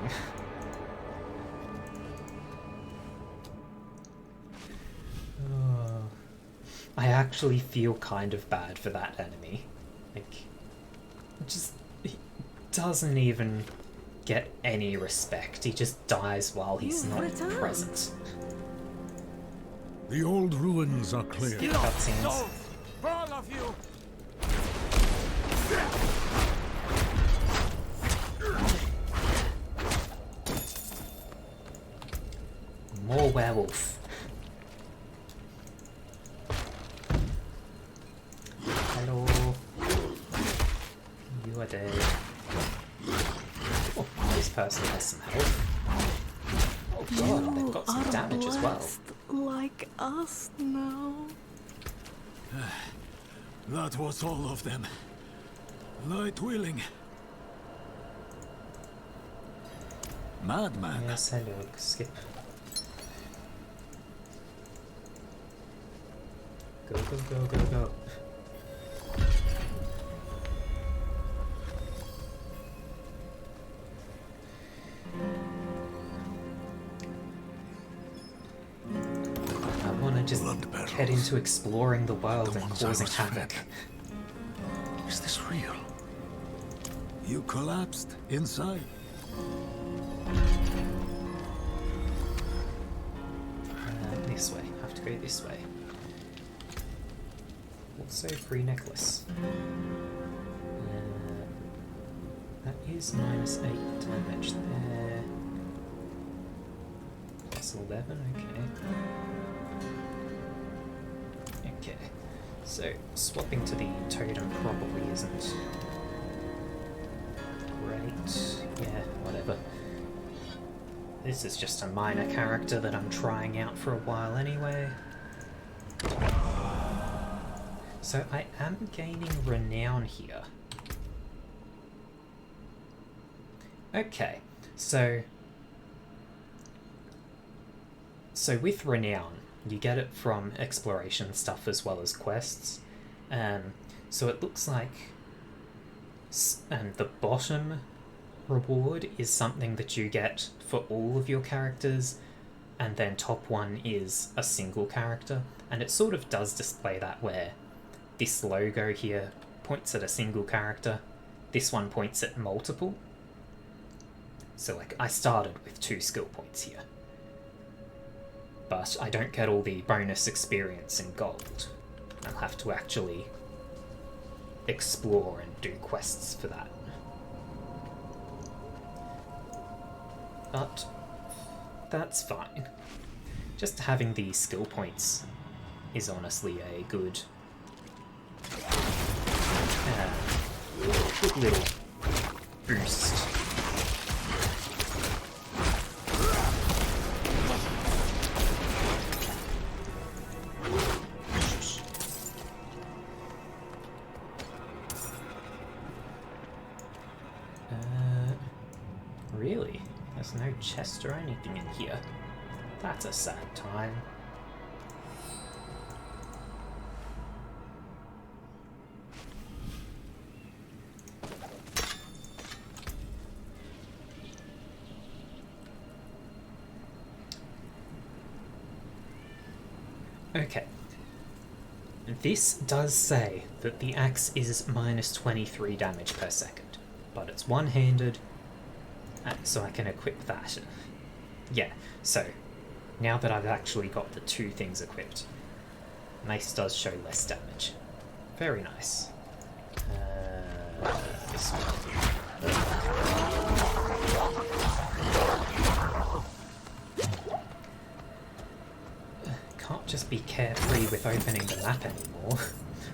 Oh, I actually feel kind of bad for that enemy. Like, he doesn't even get any respect. He just dies while he's not present. The old ruins are clear. Skip cutscenes. All of you. More werewolf. Hello. You are dead. Oh, this person has some health. Oh, god, they've got some damage as well. Like us now. That was all of them. Light willing. Madman. Yes, hello, skip. Go, go, go, go, go. I want to just head into exploring the world and causing havoc. Is this real? You collapsed inside. This way. Have to go this way. Also, free necklace. That is -8 damage there. Plus 11, okay. Okay. So, swapping to the totem probably isn't great. Yeah, whatever. This is just a minor character that I'm trying out for a while anyway. So I am gaining renown here. Okay, so with renown, you get it from exploration stuff as well as quests. So it looks like the bottom reward is something that you get for all of your characters, and then top one is a single character, and it sort of does display that where this logo here points at a single character, this one points at multiple. So like I started with 2 skill points here, but I don't get all the bonus experience in gold. I'll have to actually explore and do quests for that. But that's fine. Just having the skill points is honestly a good little boost. Really? There's no chest or anything in here. That's a sad time. Okay. This does say that the axe is -23 damage per second, but it's one-handed, so I can equip that. Yeah, so now that I've actually got the 2 things equipped, mace does show less damage. Very nice. This one. Can't just be carefree with opening the map anymore.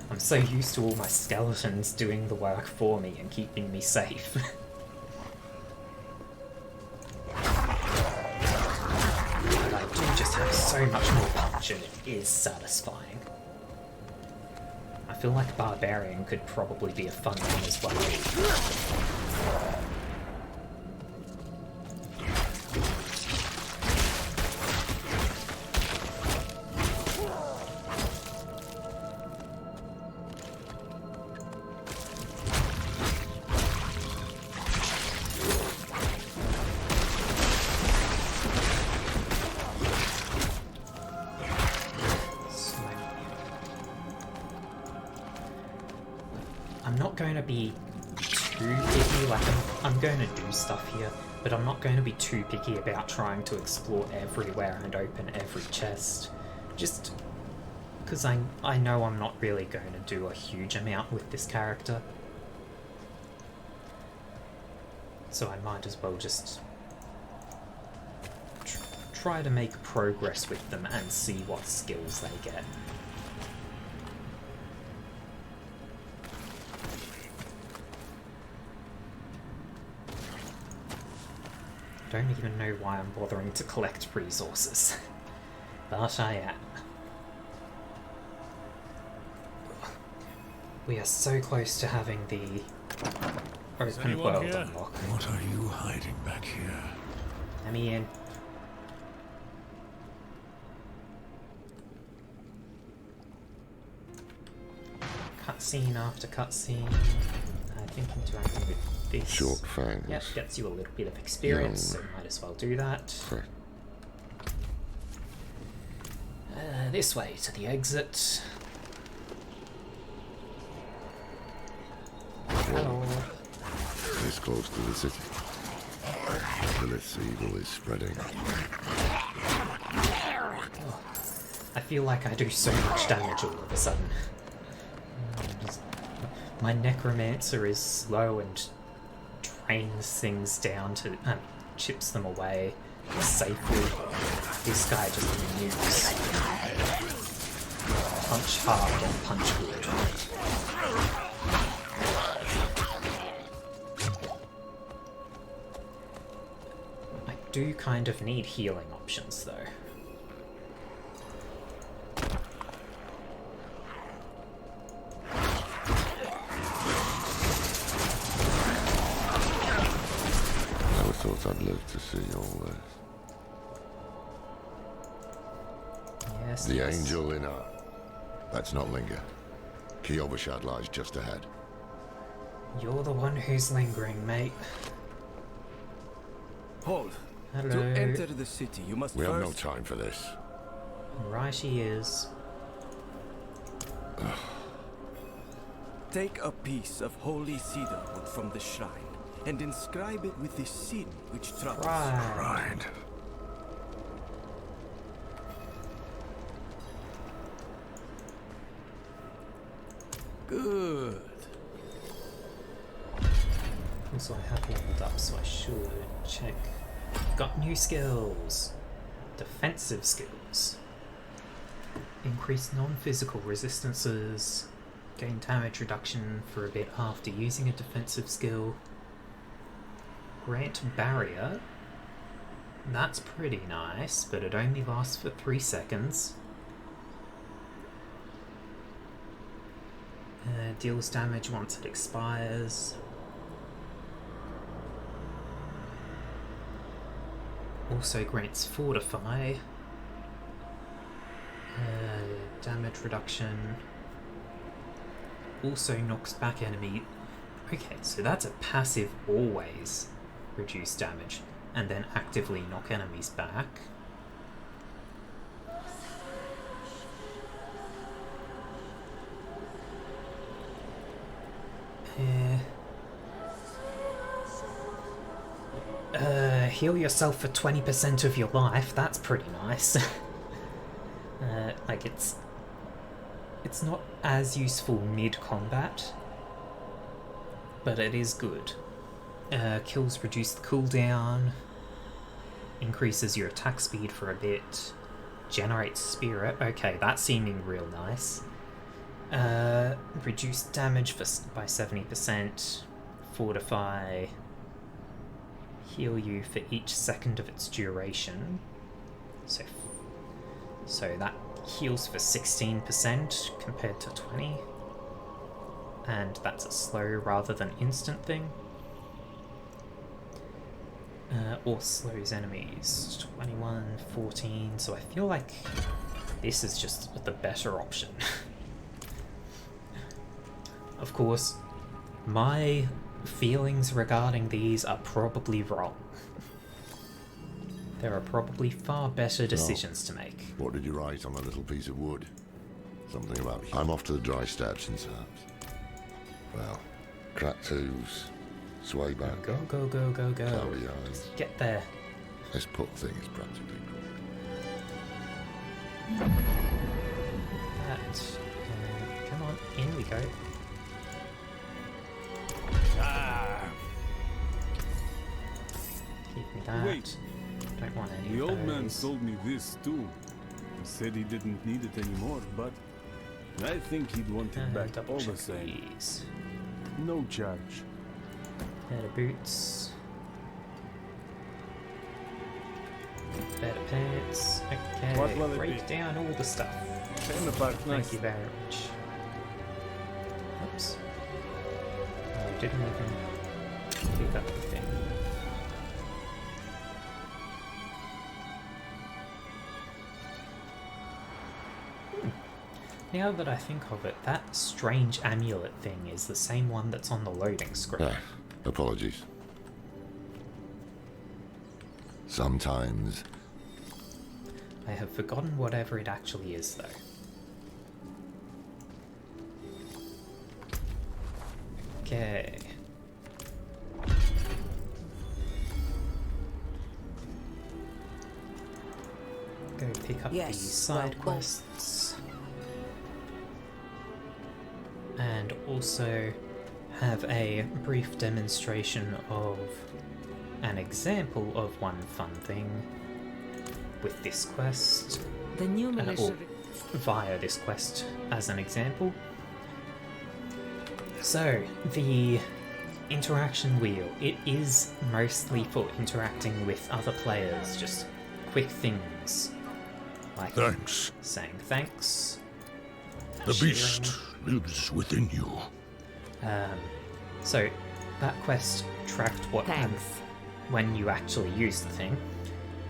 I'm so used to all my skeletons doing the work for me and keeping me safe. But I do just have so much more punch and it is satisfying. I feel like Barbarian could probably be a fun one as well. I'm not going to be too picky, like I'm going to do stuff here, but I'm not going to be too picky about trying to explore everywhere and open every chest. Just because I know I'm not really going to do a huge amount with this character. So I might as well just try to make progress with them and see what skills they get. don't even know why I'm bothering to collect resources. But I am. We are so close to having the open world unlock. What are you hiding back here? Let me in. Cutscene after cutscene. I think interacting with this. Short fangs. Yep, gets you a little bit of experience, so might as well do that. This way to the exit. Hello. This close to the city. Lilith's evil is spreading. Oh, I feel like I do so much damage all of a sudden. My Necromancer is slow and trains things down to... chips them away safely. This guy just nukes. Punch hard and punch good. I do kind of need healing options though. I'd live to see all this. Yes. The Angel in her. Let's not linger. Kiobashad lies just ahead. You're the one who's lingering, mate. Hold. Hello. To enter the city, you must We first... have no time for this. Right he is. Take a piece of holy cedar wood from the shrine and inscribe it with the sin which troubles. Right. Good. Also, I have leveled up, so I should check. Got new skills. Defensive skills. Increase non-physical resistances. Gain damage reduction for a bit after using a defensive skill. Grant barrier. That's pretty nice, but it only lasts for 3 seconds. Deals damage once it expires. Also grants fortify. Damage reduction. Also knocks back enemy. Okay, so that's a passive always reduce damage and then actively knock enemies back. Heal yourself for 20% of your life. That's pretty nice. Like it's not as useful mid-combat, but it is good. Kills reduce the cooldown, increases your attack speed for a bit, generates spirit. Okay, that's seeming real nice. Reduce damage by 70%, fortify, heal you for each second of its duration. So that heals for 16% compared to 20, and that's a slow rather than instant thing. Or slows enemies 21, 14, so I feel like this is just the better option. Of course, my feelings regarding these are probably wrong. There are probably far better decisions to make. What did you write on a little piece of wood? Something about... I'm off to the dry steps in Serbs. Well, cracked hooves, sway back. Go, go, go, go, go. Cloudy eyes. Get there. This put thing is practically That. Come on, in we go. Keep me that. Wait. Don't want any The of old man those. sold me this too. He said he didn't need it anymore, but I think he'd want it back double all the check same. these. No charge. Pair of boots. Better pants. Okay, What will it break be? down all the stuff. Came apart Thank nice. you very much. Oops. I didn't even pick up the thing. Now that I think of it, that strange amulet thing is the same one that's on the loading screen. Apologies. Sometimes. I have forgotten whatever it actually is, though. Okay. Go pick up Yes, the side well, quests. And also have a brief demonstration of an example of one fun thing with this quest, The new or militia. via this quest as an example. So, the interaction wheel, it is mostly for interacting with other players, just quick things like Thanks. saying thanks. The sharing. beast lives within you. So that quest tracked what Thanks. when you actually use the thing.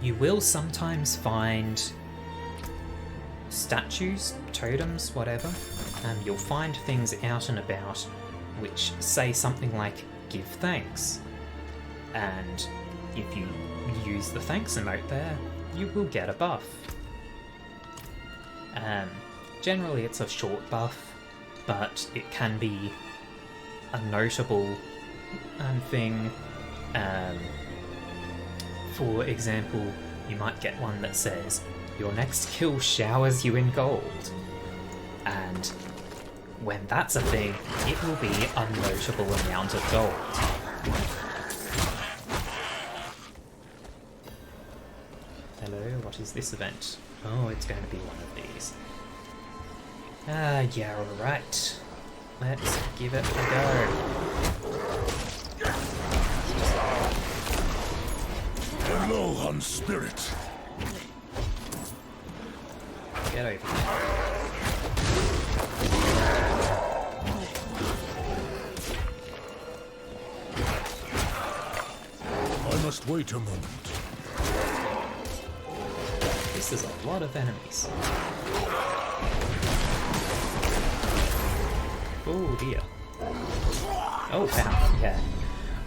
You will sometimes find statues, totems, whatever. You'll find things out and about which say something like "give thanks," and if you use the thanks emote there, you will get a buff. Generally, it's a short buff, but it can be a notable thing. For example, you might get one that says, "Your next kill showers you in gold." And when that's a thing, it will be a notable amount of gold. Hello, what is this event? Oh, it's going to be one of these. Yeah, alright. Let's give it a go. Hello, Hun Spirit. Get over here. I must wait a moment. This is a lot of enemies. Oh dear. Oh wow, yeah.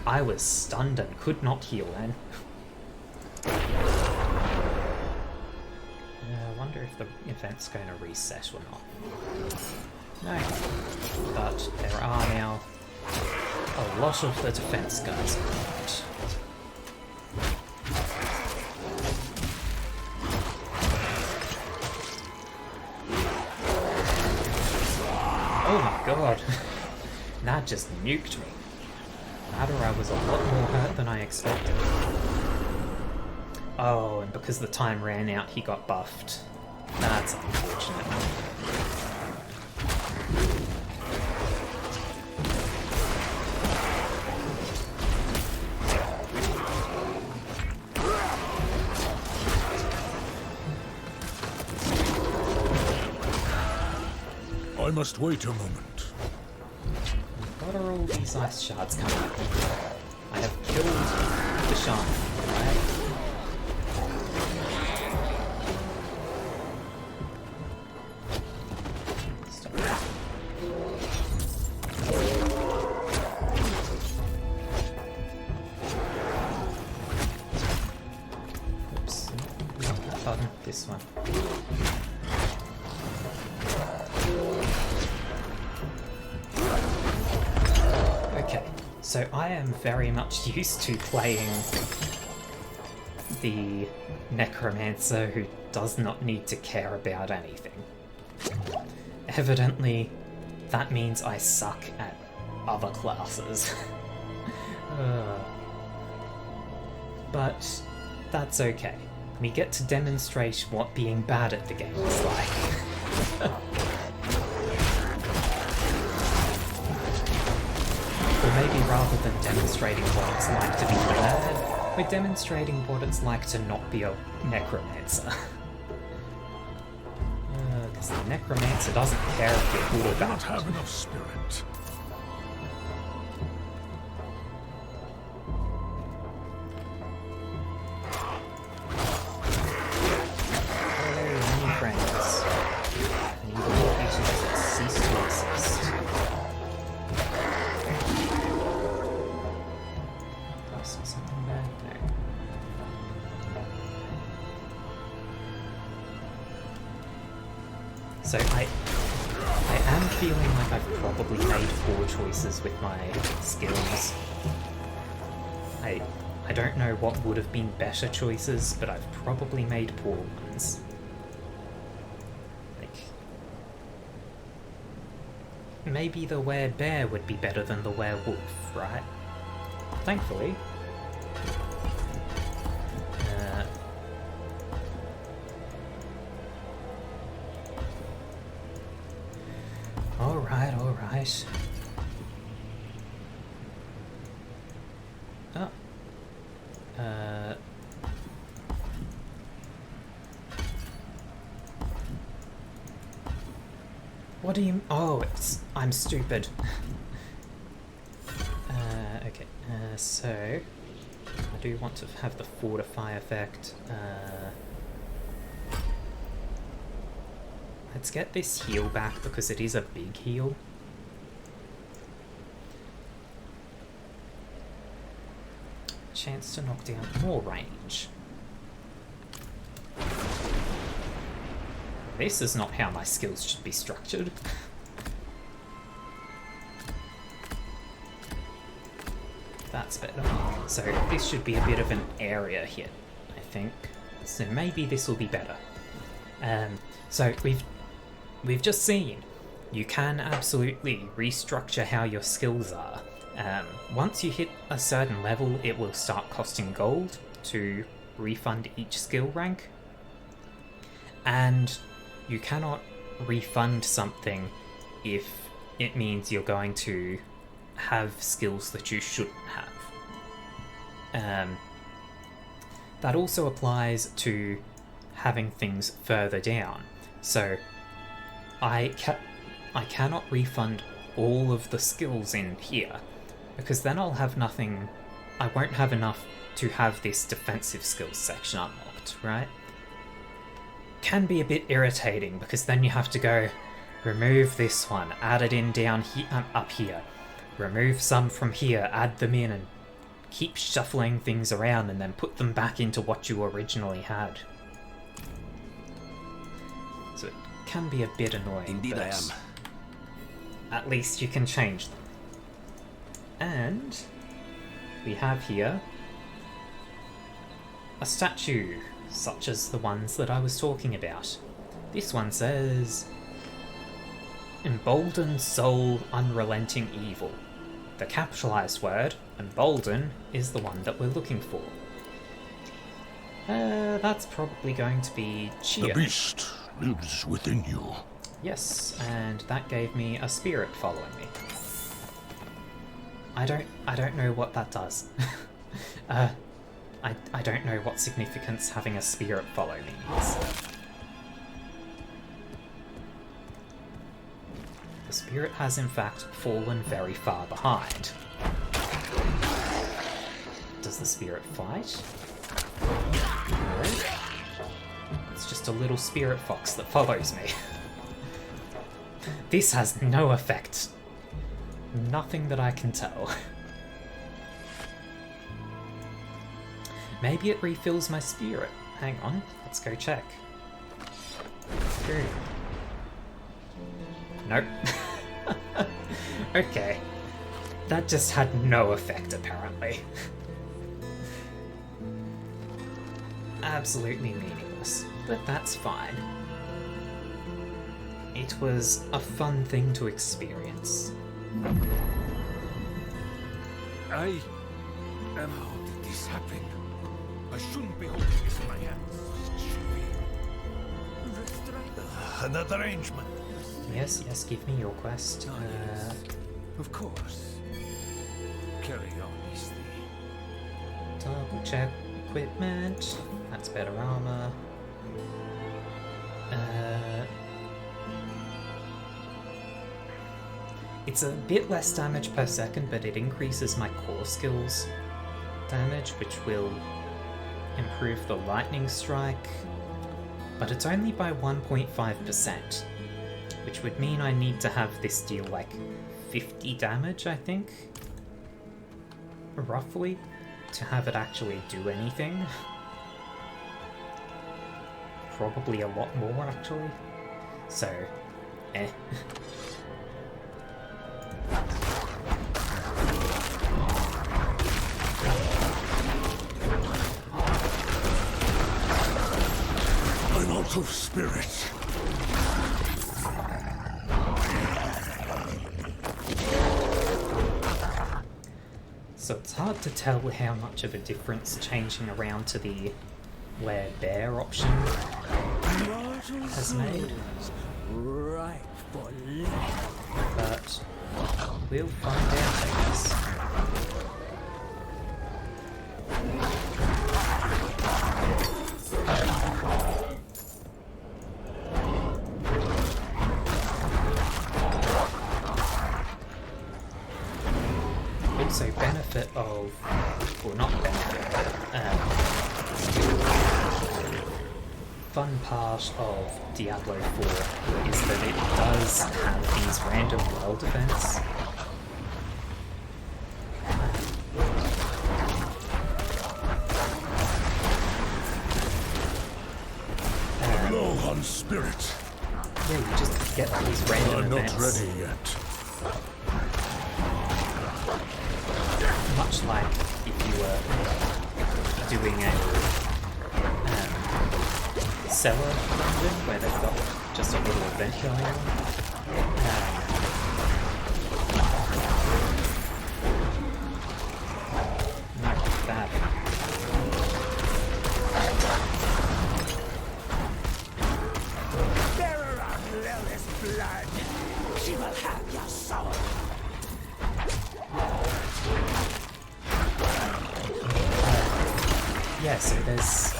I was stunned and could not heal then. I wonder if the event's going to reset or not. No. But there are now a lot of the defense guys around. Oh my god. That just nuked me. That or I was a lot more hurt than I expected. Oh, and because the time ran out, he got buffed. That's unfortunate. I must wait a moment. What are all these ice shards coming up? I have killed the shard, right? Oops, not that button, this one. Okay, so I am very much used to playing the Necromancer who does not need to care about anything. Evidently, that means I suck at other classes. But that's okay. We get to demonstrate what being bad at the game is like. Or maybe rather than demonstrating what it's like to be bad, We're demonstrating what it's like to not be a necromancer. Because the necromancer doesn't care if you're good or bad. Not have enough spirit. Hello, many friends. Neither of you should cease to exist. Plus something bad? No. So I am feeling like I've probably made poor choices with my skills. I don't know what would have been better choices, but I've probably made poor ones. Like, maybe the werebear would be better than the werewolf, right? Thankfully. Alright. Oh. What do you... Oh, I'm stupid. Okay, so... I do want to have the fortify effect. Let's get this heal back because it is a big heal. Chance to knock down more range. This is not how my skills should be structured. That's better. So this should be a bit of an area hit, I think. So maybe this will be better. So we've just seen you can absolutely restructure how your skills are. Once you hit a certain level, it will start costing gold to refund each skill rank. And you cannot refund something if it means you're going to have skills that you shouldn't have. That also applies to having things further down. So I cannot refund all of the skills in here, because then I'll have nothing. I won't have enough to have this defensive skills section unlocked, right? Can be a bit irritating, because then you have to go remove this one, add it in down here, up here, remove some from here, add them in, and keep shuffling things around and then put them back into what you originally had. So it can be a bit annoying. Indeed I am. At least you can change them. And we have here a statue, such as the ones that I was talking about. This one says, "Emboldened soul, unrelenting evil." The capitalized word, embolden, is the one that we're looking for. That's probably going to be cheer. The beast lives within you. Yes, and that gave me a spirit following me. I don't know what that does. I don't know what significance having a spirit follow me is. The spirit has in fact fallen very far behind. Does the spirit fight? No. It's just a little spirit fox that follows me. This has no effect. Nothing that I can tell. Maybe it refills my spirit. Hang on, let's go check. Ooh. Nope. Okay. That just had no effect, apparently. Absolutely meaningless, but that's fine. It was a fun thing to experience. How did this happen? I shouldn't be holding this in my hands. Another arrangement. Yes, give me your quest. Of course. Carry on, easily. Double check equipment. That's better armor. It's a bit less damage per second, but it increases my core skills damage, which will improve the lightning strike. But it's only by 1.5%, which would mean I need to have this deal like 50 damage, I think, roughly, to have it actually do anything. Probably a lot more, actually. So, eh. I'm out of spirit. So it's hard to tell how much of a difference changing around to the wear bear option has made. Right for But we'll find out, I guess. Also, benefit of, well, not benefit, fun part of Diablo 4 is that it does have these random world events. Low on spirit. Yeah, you just get these random I'm events. not ready yet. Much like if you were doing a cellar dungeon where they've got just a little event going on. Not like that. bearer of Lilith's blood. She will have your soul. Yeah, so there's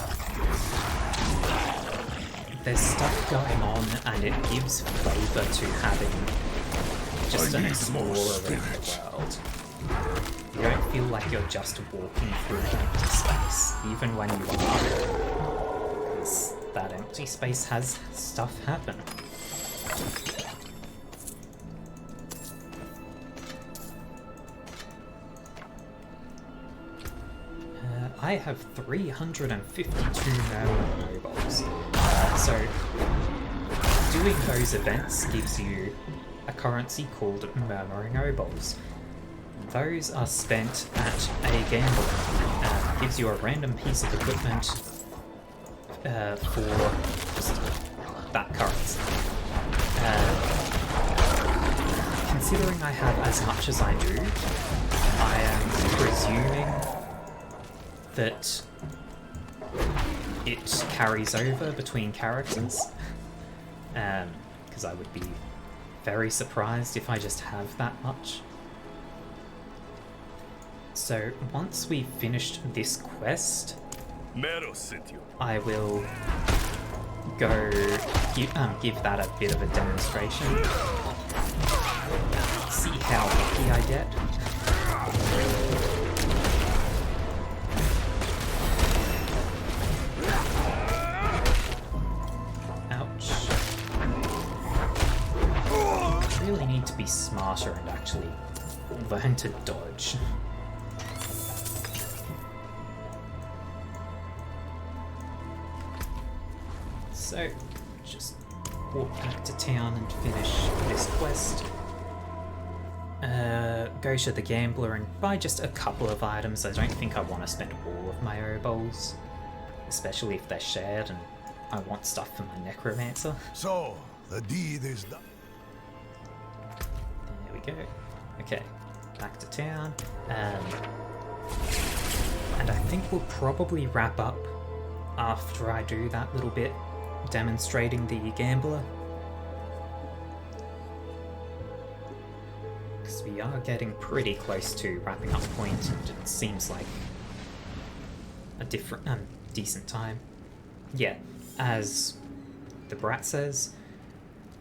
stuff going on, and it gives flavour to having just an explorer around the world. You don't feel like you're just walking through an empty space, even when you are, because that empty space has stuff happen. I have 352 Merlin nobles, so doing those events gives you a currency called Murmuring Obols. Those are spent at a gambler. Gives you a random piece of equipment for just that currency. Considering I have as much as I do, I am presuming that it carries over between characters, because I would be very surprised if I just have that much. So once we've finished this quest, I will go give that a bit of a demonstration. See how lucky I get. Really need to be smarter and actually learn to dodge. So, just walk back to town and finish this quest. Go to the gambler and buy just a couple of items. I don't think I want to spend all of my obols, especially if they're shared and I want stuff for my necromancer. So, the deed is done. There we go. Okay, back to town. And I think we'll probably wrap up after I do that little bit demonstrating the gambler. Because we are getting pretty close to wrapping up point, and it seems like a different, decent time. Yeah, as the brat says,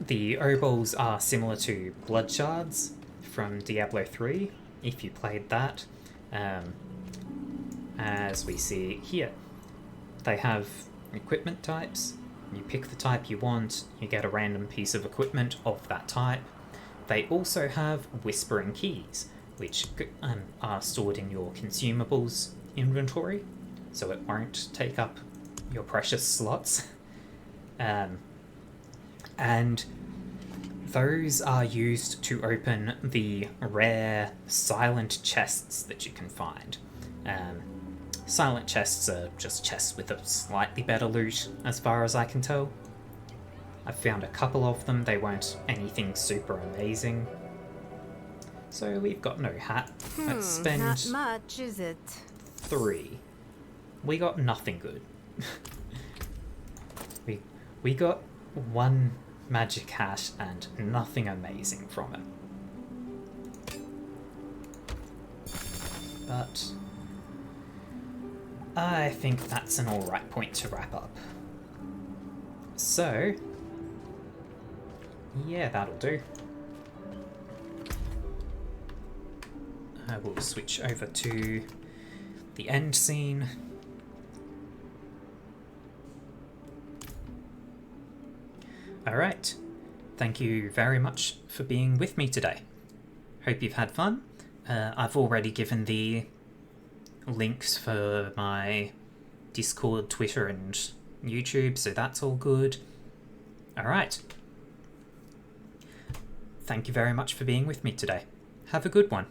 the obols are similar to blood shards from Diablo 3, if you played that. As we see here, they have equipment types. You pick the type you want, you get a random piece of equipment of that type. They also have whispering keys, which are stored in your consumables inventory, so it won't take up your precious slots. And those are used to open the rare silent chests that you can find. Silent chests are just chests with a slightly better loot, as far as I can tell. I've found a couple of them, they weren't anything super amazing. So we've got no hat. Let's spend... Not much, is it? 3. We got nothing good. we got 1 magic hat and nothing amazing from it. But I think that's an alright point to wrap up. So, yeah, that'll do. I will switch over to the end scene. Alright, thank you very much for being with me today. Hope you've had fun. I've already given the links for my Discord, Twitter and YouTube, so that's all good. Alright. Thank you very much for being with me today. Have a good one.